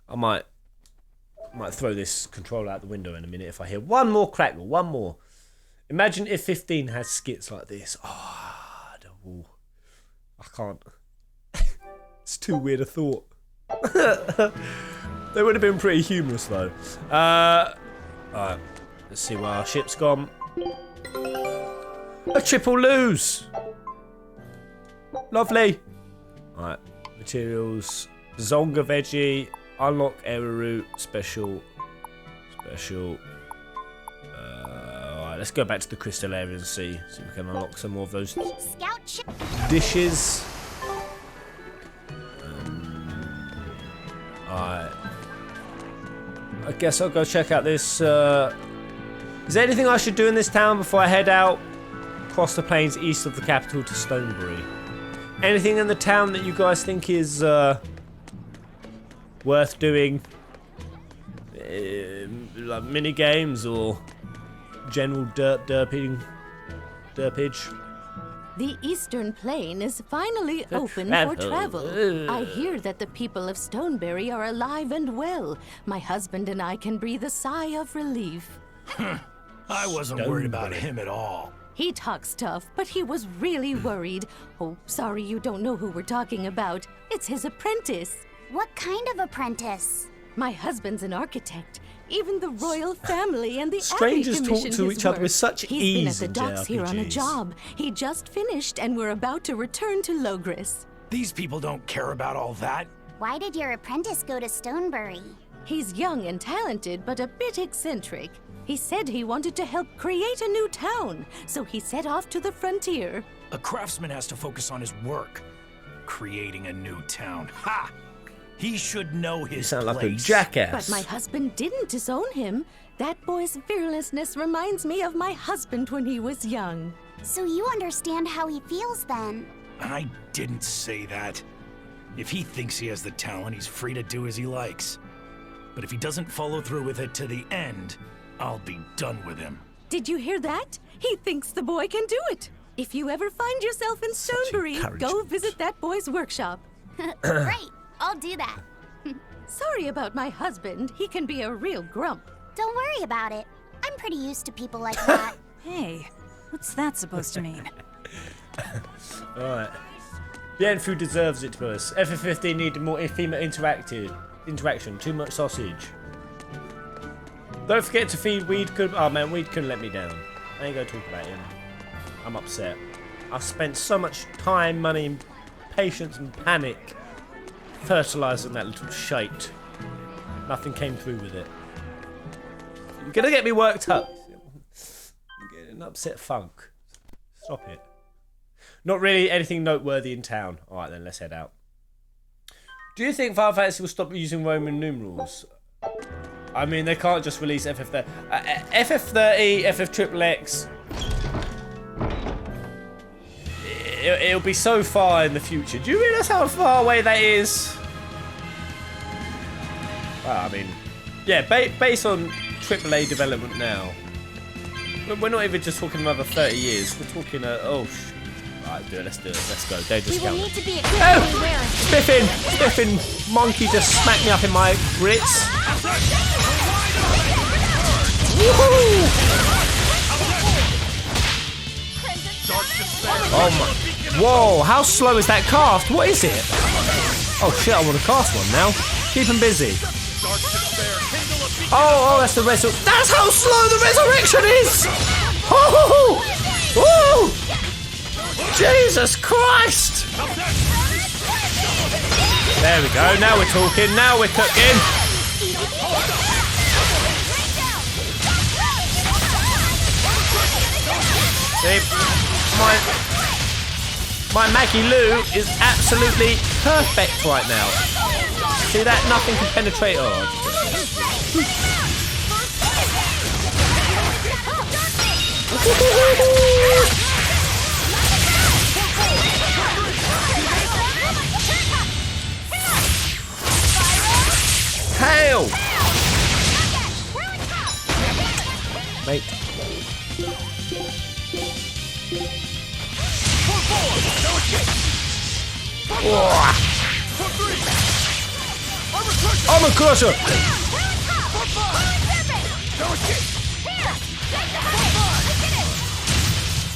I might throw this controller out the window in a minute if I hear one more crackle. One more. Imagine if 15 had skits like this. Oh, I can't. It's too weird a thought. They would have been pretty humorous though. Alright, let's see where our ship's gone. A triple lose. Lovely. Alright, materials. Zonga veggie. Unlock error root. Special. I Alright, let's go back to the crystal area and see if we can unlock some more of those Scout dishes. Alright. I guess I'll go check out this. Is there anything I should do in this town before I head out across the plains east of the capital to Stonebury? Anything in the town that you guys think is worth doing? Like mini games or general derpage? The Eastern Plain is finally open for travel. I hear that the people of Stonebury are alive and well. My husband and I can breathe a sigh of relief. I wasn't worried about him at all. He talks tough, but he was really worried. Oh, sorry you don't know who we're talking about. It's his apprentice. What kind of apprentice? My husband's an architect. Even the royal family and the strangers Abbey talk to each other with such He's ease. He's been at the docks here on a job. He just finished, and we're about to return to Logris. These people don't care about all that. Why did your apprentice go to Stonebury? He's young and talented, but a bit eccentric. He said he wanted to help create a new town, so he set off to the frontier. A craftsman has to focus on his work. Creating a new town. Ha! He should know his You sound place. like a jackass. But my husband didn't disown him. That boy's fearlessness reminds me of my husband when he was young. So you understand how he feels then? I didn't say that. If he thinks he has the talent, he's free to do as he likes. But if he doesn't follow through with it to the end, I'll be done with him. Did you hear that? He thinks the boy can do it. If you ever find yourself in Stonebury, go visit that boy's workshop. Great, I'll do that. Sorry about my husband. He can be a real grump. Don't worry about it. I'm pretty used to people like that. Hey, what's that supposed to mean? Alright. Bienfu deserves it to us. FF15 needed more female interaction. Too much sausage. Don't forget to feed Weed. Oh man, Weed couldn't let me down. I ain't gonna talk about him. I'm upset. I've spent so much time, money, patience and panic fertilising that little shite. Nothing came through with it. You're gonna get me worked up. I'm getting an upset funk. Stop it. Not really anything noteworthy in town. Alright then, let's head out. Do you think Final Fantasy will stop using Roman numerals? I mean, they can't just release FF30. FF30, FFXXX. It'll be so far in the future. Do you realise how far away that is? Well, I mean, yeah, based on AAA development now, we're not even just talking another 30 years. We're talking, oh, alright, do it. Let's do it. Let's go. Dangerous We will counter. need to be extremely wary. Spiffin monkey just smacked me up in my grits. Woohoo! Oh my! Whoa! How slow is that cast? What is it? Oh shit! I want to cast one now. Keep him busy. Oh, that's the resurrection. That's how slow the resurrection is. Oh! Woo! Jesus Christ! There we go. Now we're talking. Now we're cooking. See, my Maggie Lou is absolutely perfect right now. See that? Nothing can penetrate her. Hail! Mate. Armor crusher!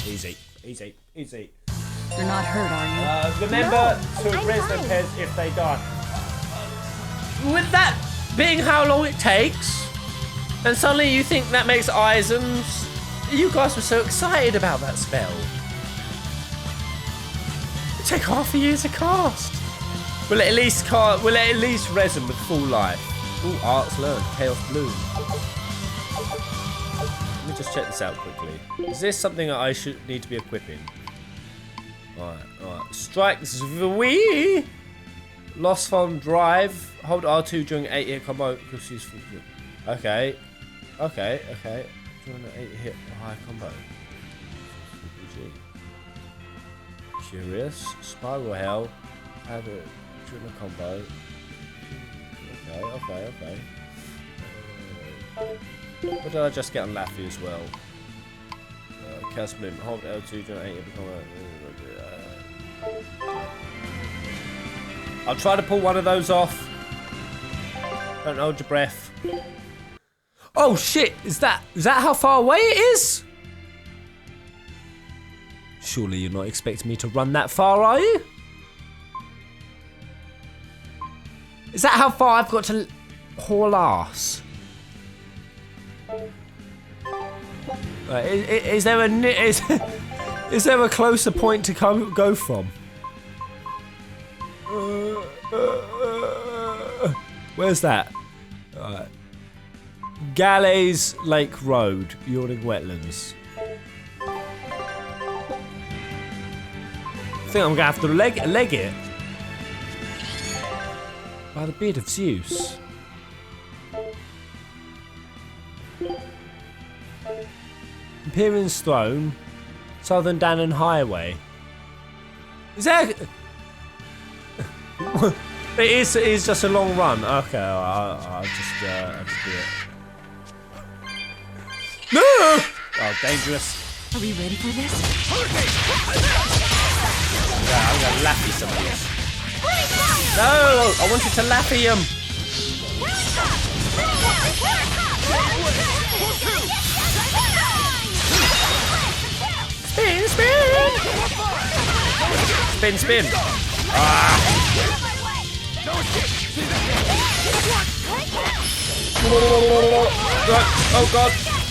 Easy, easy, easy. You're not hurt, are you? Remember to res their pairs if they die. With that being how long it takes, and suddenly you think that makes Isons. You guys were so excited about that spell. It take half a year to cast. Will it at least res them with full life? Ooh, arts learned, chaos bloom. me just check this out quickly. Is this something that I should need to be equipping? Alright. Strike Zwi! Lost Phone Drive. Hold R2 during 8-hit combo. Okay. Doing an 8-hit high combo. Curious. Spiral Hell. Have it during a combo. Okay. What did I just get on Laphi as well? Chaos Bloom. Hold L2 during 8-hit combo. I'll try to pull one of those off. Don't hold your breath. Oh shit! Is that how far away it is? Surely you're not expecting me to run that far, are you? Is that how far I've got to haul ass? Right, is there a closer point to go from? Where's that? Galleys Lake Road, Yawning Wetlands. I think I'm gonna have to leg it. By the beard of Zeus. Imperium's Throne, Southern Dannon Highway. Is that? It is just a long run. Okay, I'll just do it. No! Oh, dangerous. Are we ready for this? Yeah, I'm gonna Laphi some of these. No! I wanted to Laphi him! Spin! Ah!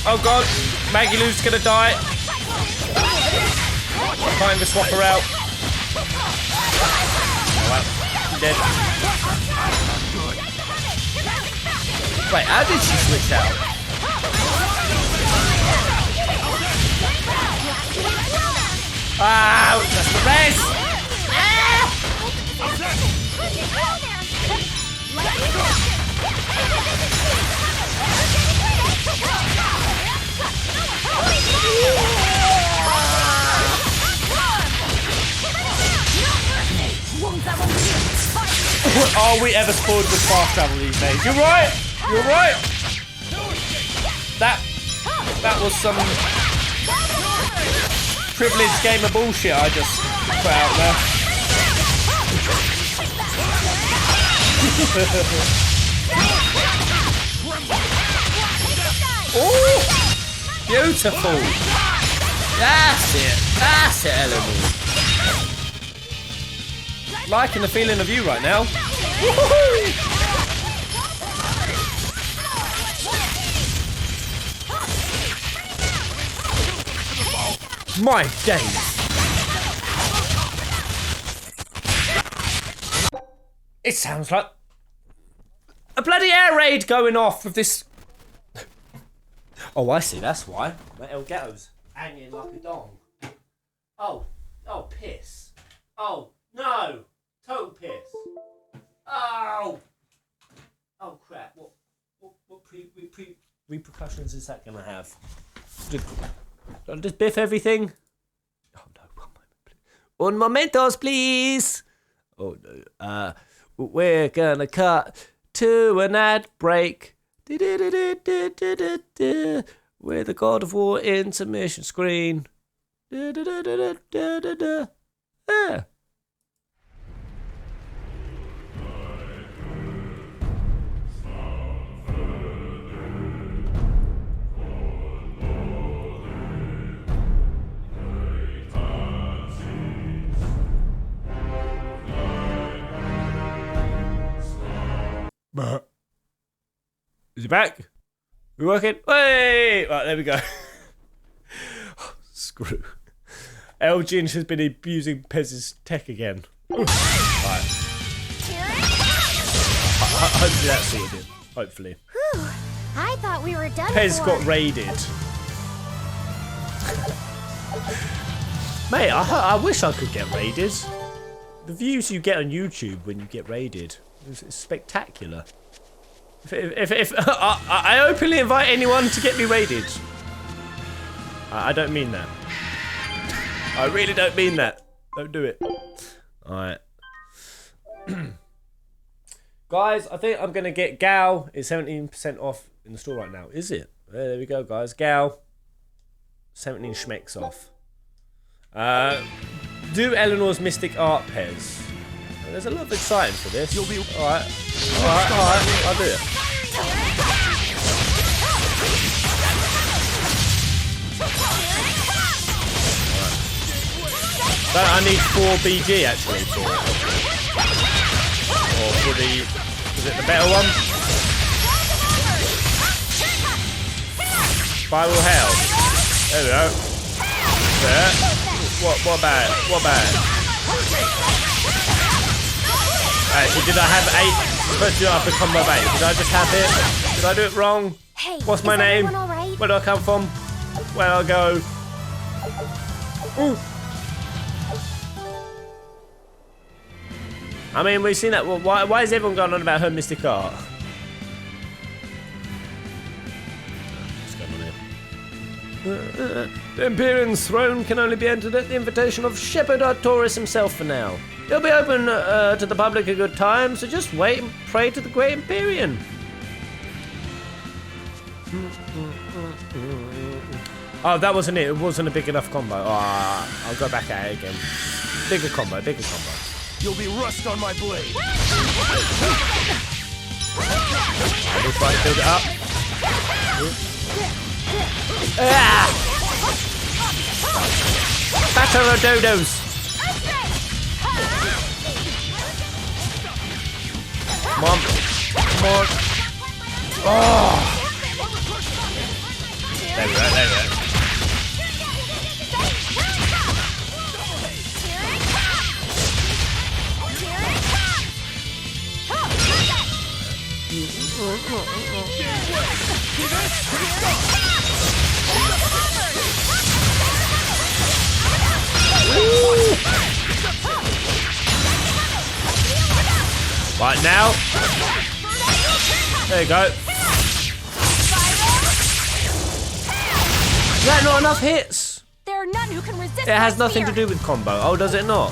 Oh god! Maggie Lou's gonna die! Time to swap her out. Oh well, dead. Wait, how did she switch out? Ah, just the best! Are we ever spoiled with fast travel these days? You're right! That was some privileged game of bullshit I just put out there. Oh! Beautiful! That's it, Eleanor. Liking the feeling of you right now. My days. It sounds like a bloody air raid going off with this. Oh, I see. That's why. My El Ghetto's hanging like a dong. Oh, piss. Oh no. Total piss. Oh crap. What repercussions is that gonna have? Don't just biff everything. Oh no, 1 moment, please. Un momentos, please. Oh no. We're gonna cut to an ad break. With the God of War intermission screen. Yeah. Is it back? We working? Wait! Right, there we go. Oh, screw. Elgin has been abusing Pez's tech again. Right. Hopefully that's sorted. Hopefully. Whew. I thought we were done. Pez got raided. Mate, I wish I could get raided. The views you get on YouTube when you get raided is spectacular. If I openly invite anyone to get me raided. I don't mean that. I really don't mean that. Don't do it. Alright. Guys, I think I'm going to get Gal. It's 17% off in the store right now. Is it? There we go, guys. Gal. 17 schmecks off. Do Eleanor's Mystic Art Pez. There's a lot of exciting for this. Alright. I'll do it. So I need 4 BG actually for it. Or for the... Is it the better one? Spiral Hell. There we go. There. What about it? What about it? Actually, did I have 8? Supposed to do after combo 8. Did I just have it? Did I do it wrong? Hey, what's my name? Right? Where do I come from? Where do I go? Ooh. I mean, we've seen that. Well, why is everyone going on about her mystic art? What's going on here? The Empyrean's throne can only be entered at the invitation of Shepherd Artoris himself for now. He'll be open to the public a good time, so just wait and pray to the great Empyrean. Oh, that wasn't it. It wasn't a big enough combo. Oh, I'll go back at it again. Bigger combo, bigger combo. You'll be rust on my blade. I will try to build it up. Ah! Batter of dodos. Come on. Come on. Oh! There we go, there we go. Right now. There you go. Is that not enough hits? There are none who can resist. It has nothing to do with combo. Oh, does it not?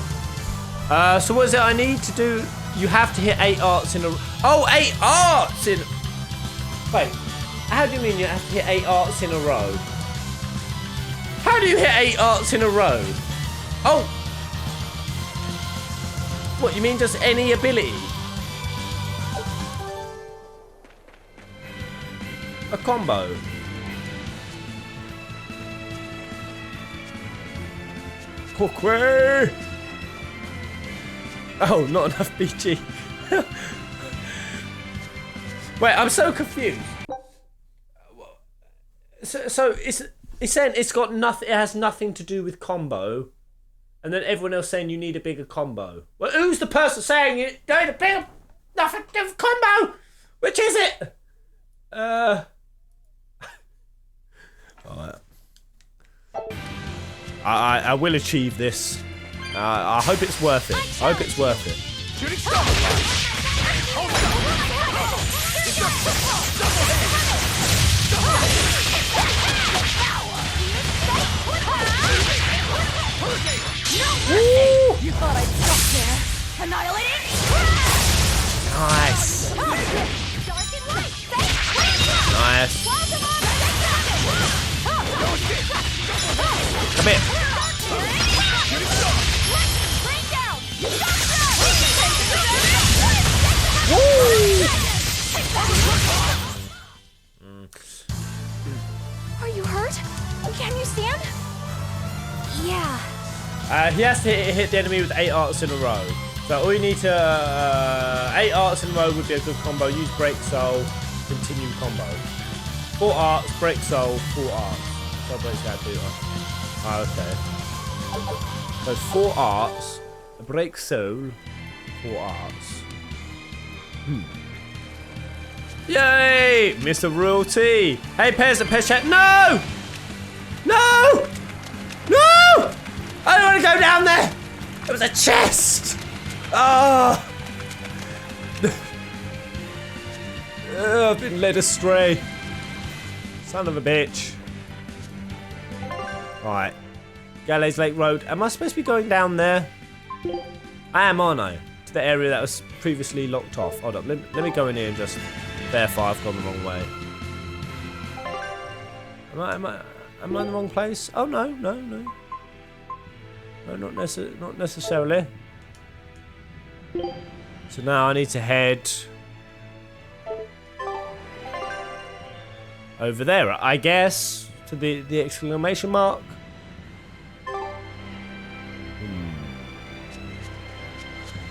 So what is it I need to do? You have to hit 8 arts in a... Oh, 8 arts in... Wait. How do you mean you have to hit 8 arts in a row? How do you hit 8 arts in a row? Oh. What, you mean just any ability? A combo. Cookway! Oh, not enough BG. Wait, I'm so confused. So it's saying it's got nothing. It has nothing to do with combo, and then everyone else saying you need a bigger combo. Well, who's the person saying you need a bigger, nothing to do with combo? Which is it? Alright. I will achieve this. I hope it's worth it. I hope it's worth it. You thought I'd stop there. Annihilating. Nice. Nice. Come here. Are you hurt? Can you stand? Yeah. He has to hit the enemy with 8 arts in a row. So all you need to 8 arts in a row would be a good combo. Use break soul, continue combo. 4 arts, break soul, 4 arts. So breaks out 2 arts. Okay. So 4 arts, a break soul, 4 arts. Yay! Mr. Royalty! Hey, Pez chat. No! No! No! I don't want go down there? There was a chest. Oh. I've been led astray. Son of a bitch. Right. Gallows Lake Road. Am I supposed to be going down there? I am, aren't I? To the area that was previously locked off. Hold up. Let me go in here and just verify I've gone the wrong way. Am I in the wrong place? Oh, no. No, not necessarily. So now I need to head over there, I guess, to the exclamation mark.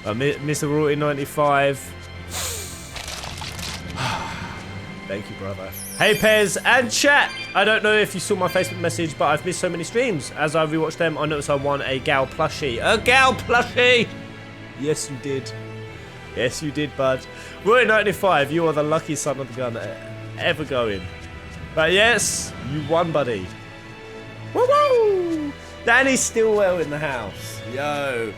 Mr. Rory 95. Thank you, brother. Hey, Pez and chat. I don't know if you saw my Facebook message, but I've missed so many streams. As I rewatched them, I noticed I won a gal plushie. A gal plushie! Yes, you did. Yes, you did, bud. Rory 95, you are the lucky son of the gun ever going. But yes, you won, buddy. Woo-woo! Danny Stillwell in the house. Yo.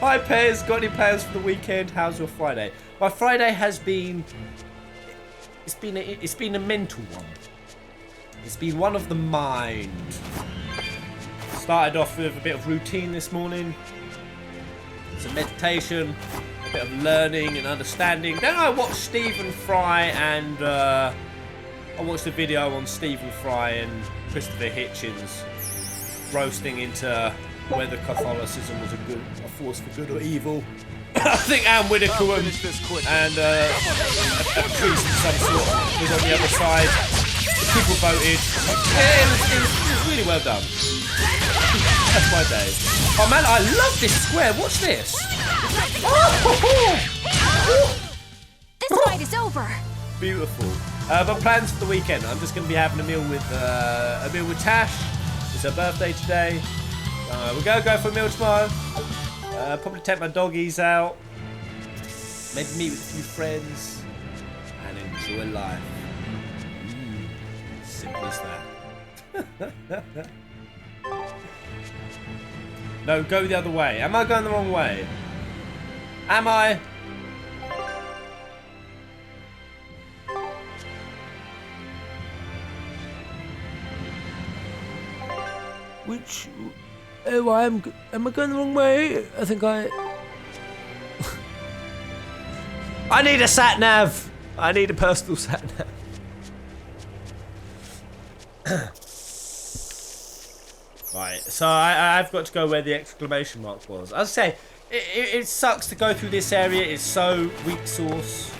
Hi, Pez. Got any plans for the weekend? How's your Friday? My Friday has been... It's been a mental one. It's been one of the mind. Started off with a bit of routine this morning. Some meditation, a bit of learning and understanding. Then I watched Stephen Fry and I watched a video on Stephen Fry and Christopher Hitchens roasting into whether Catholicism was a force for good or evil. I think Anne Whitaker and a priest of some sort was on the other side. People voted. Yeah, it was really well done. That's my day. Oh man, I love this square. Watch this. This fight is over. Beautiful. But plans for the weekend. I'm just going to be having a meal with Tash. It's her birthday today. We're going to go for a meal tomorrow. Probably take my doggies out. Maybe meet with a few friends. And enjoy life. Simple as that. No, go the other way. Am I going the wrong way? Am I? Which... Oh, am I going the wrong way? I think I need a sat-nav. I need a personal sat-nav. Right, so I've got to go where the exclamation mark was. As I say, it sucks to go through this area. It's so weak sauce.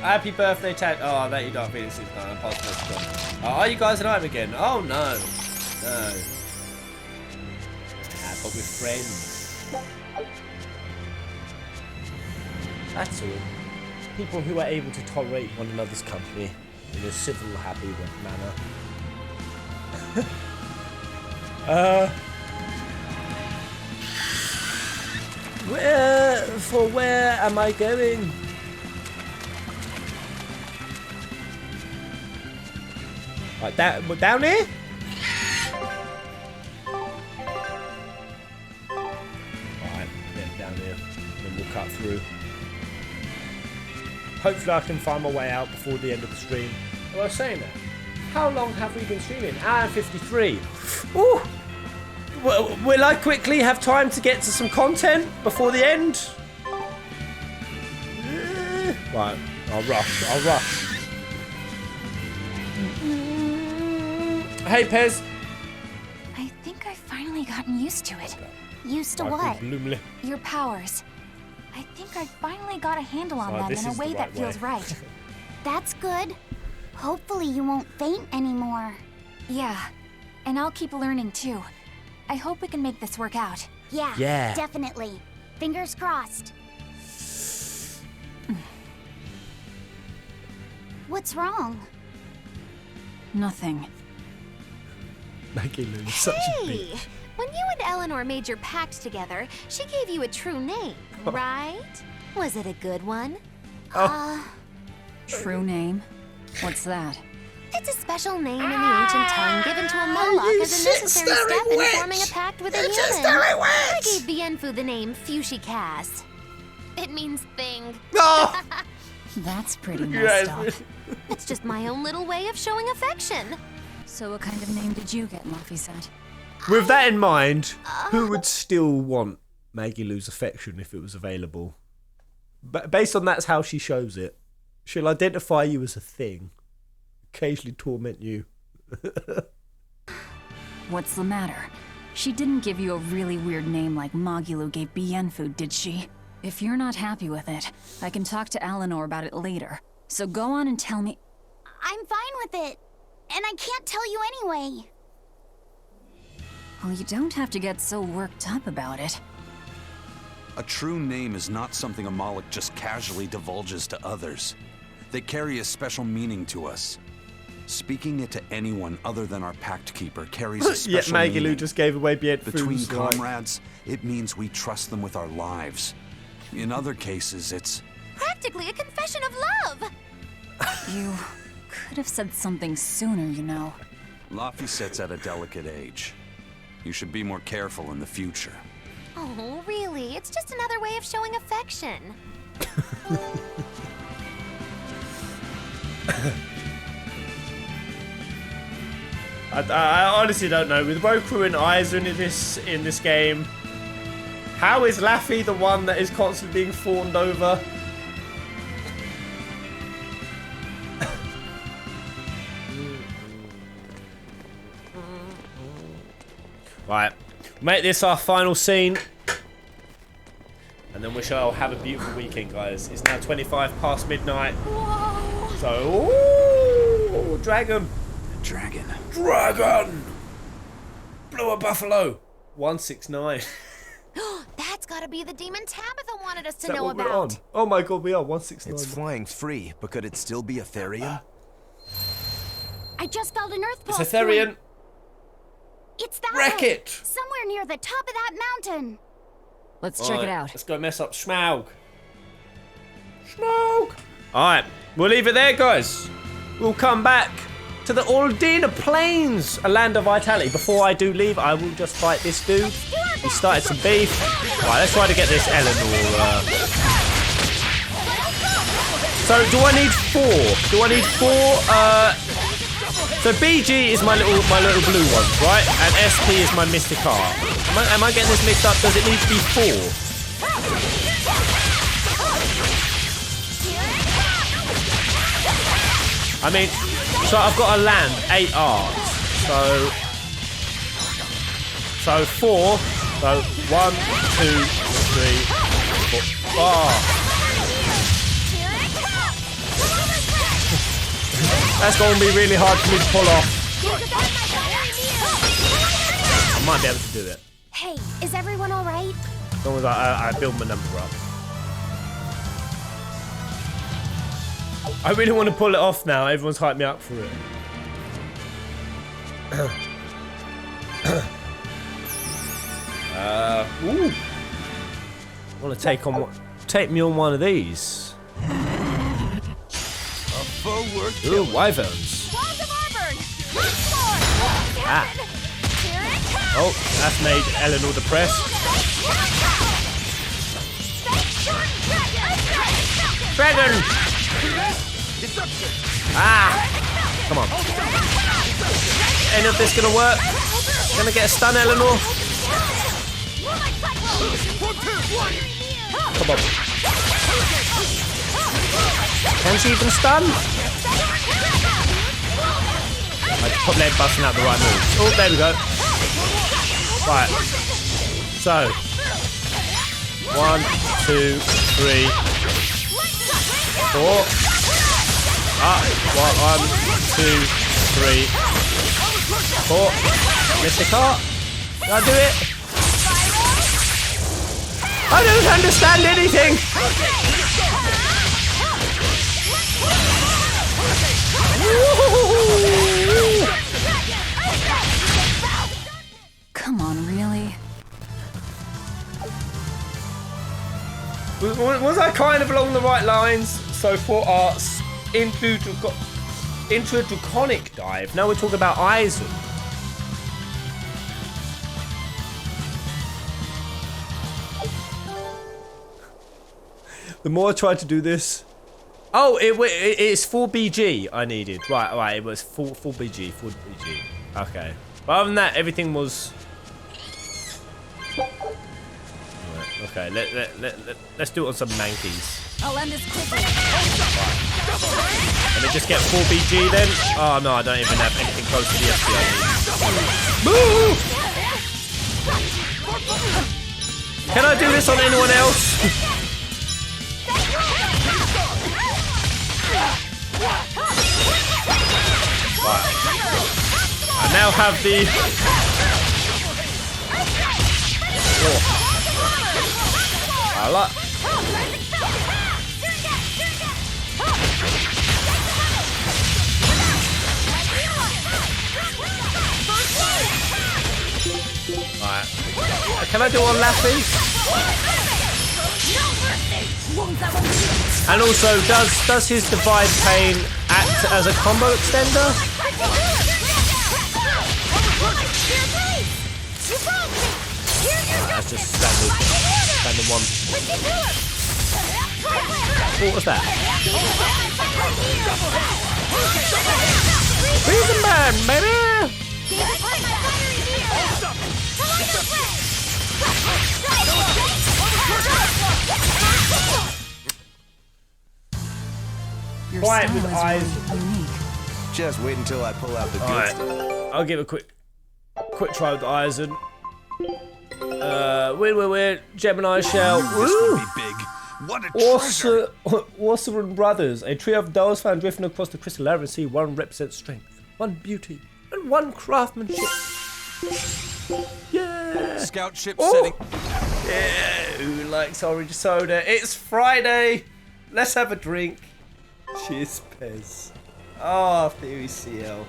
Happy birthday, Ted. Oh, that you don't feel 69. Are you guys alive again? Oh no. No. But we're friends. That's all. People who are able to tolerate one another's company in a civil, happy manner. Where am I going? Right, down here? Alright, yeah, down here. Then we'll cut through. Hopefully I can find my way out before the end of the stream. Well, I was saying that. How long have we been streaming? Hour 53. Ooh! Will I quickly have time to get to some content before the end? Right, I'll rush. Hey, Pez. I think I've finally gotten used to it. Used to what? Your powers. I think I finally got a handle on them in a way that feels right. That's good. Hopefully you won't faint anymore. Yeah, and I'll keep learning too. I hope we can make this work out. Yeah. Definitely. Fingers crossed. What's wrong? Nothing. Maggie Lou, such a bitch. When you and Eleanor made your pact together, she gave you a true name, right? Was it a good one? True name? What's that? It's a special name in the ancient tongue given to a Moloch as a necessary step in forming a pact with a human. I gave Bienfu the name Fushicast. It means thing. That's pretty messed up. It's just my own little way of showing affection. So what kind of name did you get, Laphi said? With that in mind, who would still want Maggie Lou's affection if it was available? But based on that's how she shows it. She'll identify you as a thing. Occasionally torment you. What's the matter? She didn't give you a really weird name like Magilu gave Bienfu, did she? If you're not happy with it, I can talk to Eleanor about it later. So go on and tell me... I'm fine with it. And I can't tell you anyway. Well, you don't have to get so worked up about it. A true name is not something a Moloch just casually divulges to others. They carry a special meaning to us. Speaking it to anyone other than our pact keeper carries a special Maggie Lou meaning. just gave away Bienfu's Between comrades, it means we trust them with our lives. In other cases, it's... Practically a confession of love! You could have said something sooner, you know. Laphi sits at a delicate age. You should be more careful in the future. Oh, really? It's just another way of showing affection. I honestly don't know. With Roku and Aizen in this game, how is Laphi the one that is constantly being fawned over? Right, make this our final scene, and then we shall have a beautiful weekend, guys. It's now 25 past midnight. Whoa. So, ooh, dragon. Dragon. Blew a buffalo. 169. That's gotta be the demon Tabitha wanted us to Is that know what we're about. on? Oh my god, we are 169. It's flying free, but could it still be a Therion? I just felt an earth It's pulse. a Therion. It's that Wreck way, it. somewhere near the top of that mountain. Let's check it out. Let's go mess up Schmaug. Alright, we'll leave it there, guys. We'll come back to the Aldina Plains, a land of vitality. Before I do leave, I will just fight this dude. We started some beef. Right, let's try to get this Eleanor. So, do I need 4? Do I need 4? So BG is my little blue ones, right? And SP is my Mystic Heart. Am I getting this mixed up? Does it need to be 4? I mean, so I've got to land 8 arts. So 4. So 1, 2, 3, 4. Oh. That's going to be really hard for me to pull off. I might be able to do it. Hey, is everyone all right? As long as I build my number up. I really want to pull it off now. Everyone's hyped me up for it. Ooh. I want to take me on one of these. Ooh, wyverns. Ah. Oh, that's made Eleanor depressed. Dragon! Ah! Come on. Any of this gonna work? Gonna get a stun, Eleanor? Come on. Can she even stun? I probably ain't busting out the right moves. Oh, there we go. Right. So. 1, 2, 3, 4. Ah, 1, 2, 3, 4. Mystic Heart. Did I do it? I don't understand anything. Come on, really? Was I kind of along the right lines? So 4 arts into a draconic dive. Now we're talking about Eisen. The more I tried to do this... Oh, it's 4BG I needed. Right, it was 4BG. Okay. But other than that, everything was... Right, okay, let's do it on some mankeys. I'll end this quickly. Let me just get 4BG then. Oh no, I don't even have anything close to the FP I need. Can I do this on anyone else? Right. I now have the... Oh. I like... Right. Can I do on Laphi? And also, does his Divide Pain act as a combo extender? That's just standard one. What was that? Prison Man, baby! Quiet with eyes. Just wait until I pull out the good stuff. I'll give a quick try with the Eisen. We're Gemini Shell. This will be big. What a treasure! Orsaran Brothers, a trio of dolls found drifting across the crystal labyrinth sea. One represents strength, one beauty, and one craftsmanship. Yeah! Scout ship setting. Yeah, who likes orange soda? It's Friday. Let's have a drink. Cheers, Pez. Ah, Theory CL.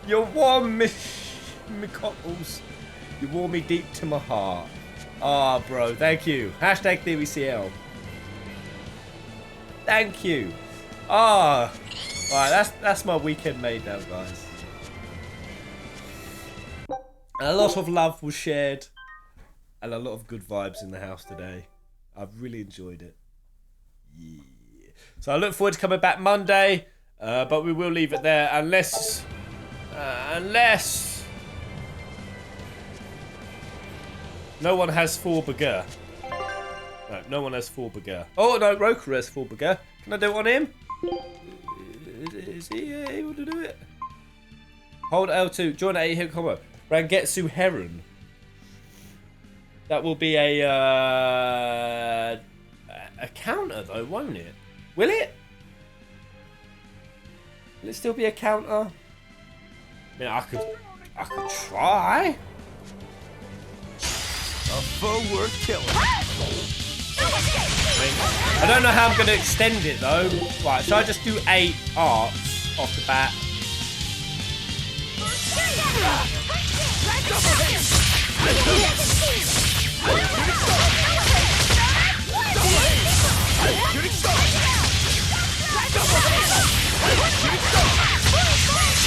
You warm me cockles. You warm me deep to my heart. Ah, bro, thank you. Hashtag Theory CL. Thank you. Ah, right, that's my weekend made now, guys. A lot of love was shared, and a lot of good vibes in the house today. I've really enjoyed it. Yeah. So I look forward to coming back Monday, but we will leave it there unless no one has 4 burger. No one has 4 burger. Oh no, Roku has 4 burger. Can I do it on him? Is he able to do it? Hold L2. Join 8-hit combo. Rangetsu Heron. That will be a counter though, won't it? Will it? Will it still be a counter? I mean, I could try. A foe worth killing. I don't know how I'm going to extend it though. Right, should I just do 8 arts off the bat?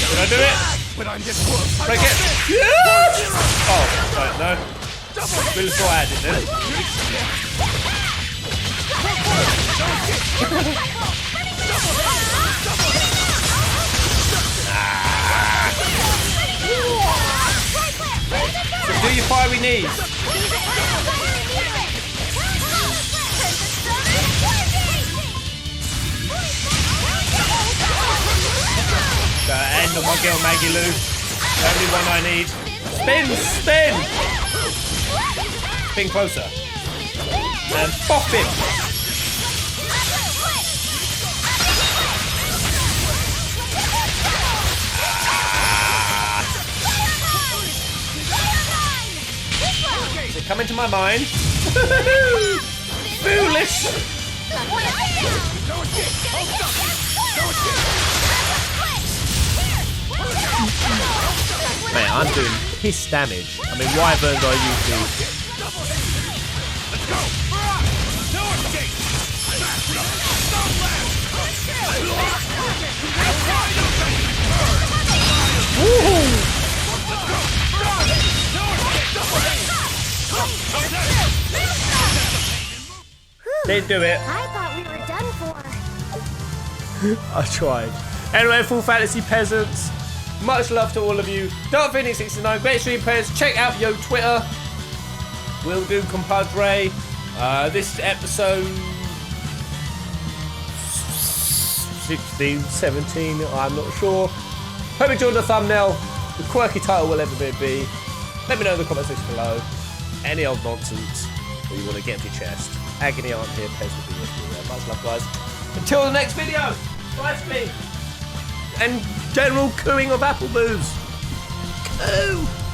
Did I do it? Break it. Yes! Oh, right, no. Really thought I had it then. So do your fiery knees. End on my girl Maggie Lou. The only one I need. Spin! Spin! Spin closer. And pop him! Is it coming to my mind? Foolish! Man, I'm doing piss damage. I mean, wyverns are usually... Didn't do it. I thought we were done for. I tried. Anyway, Full Fantasy Peasants, much love to all of you. Dark Phoenix 69, great stream players. Check out your Twitter. We'll do compadre. This is episode 16, 17, I'm not sure. Hope you enjoyed the thumbnail. The quirky title will ever be. Let me know in the comment section below. Any old nonsense that you want to get off your chest. Agony aren't here, Pez will be here for you. Much love, guys. Until the next video. Bye for me. And general cooing of apple booze. Coo!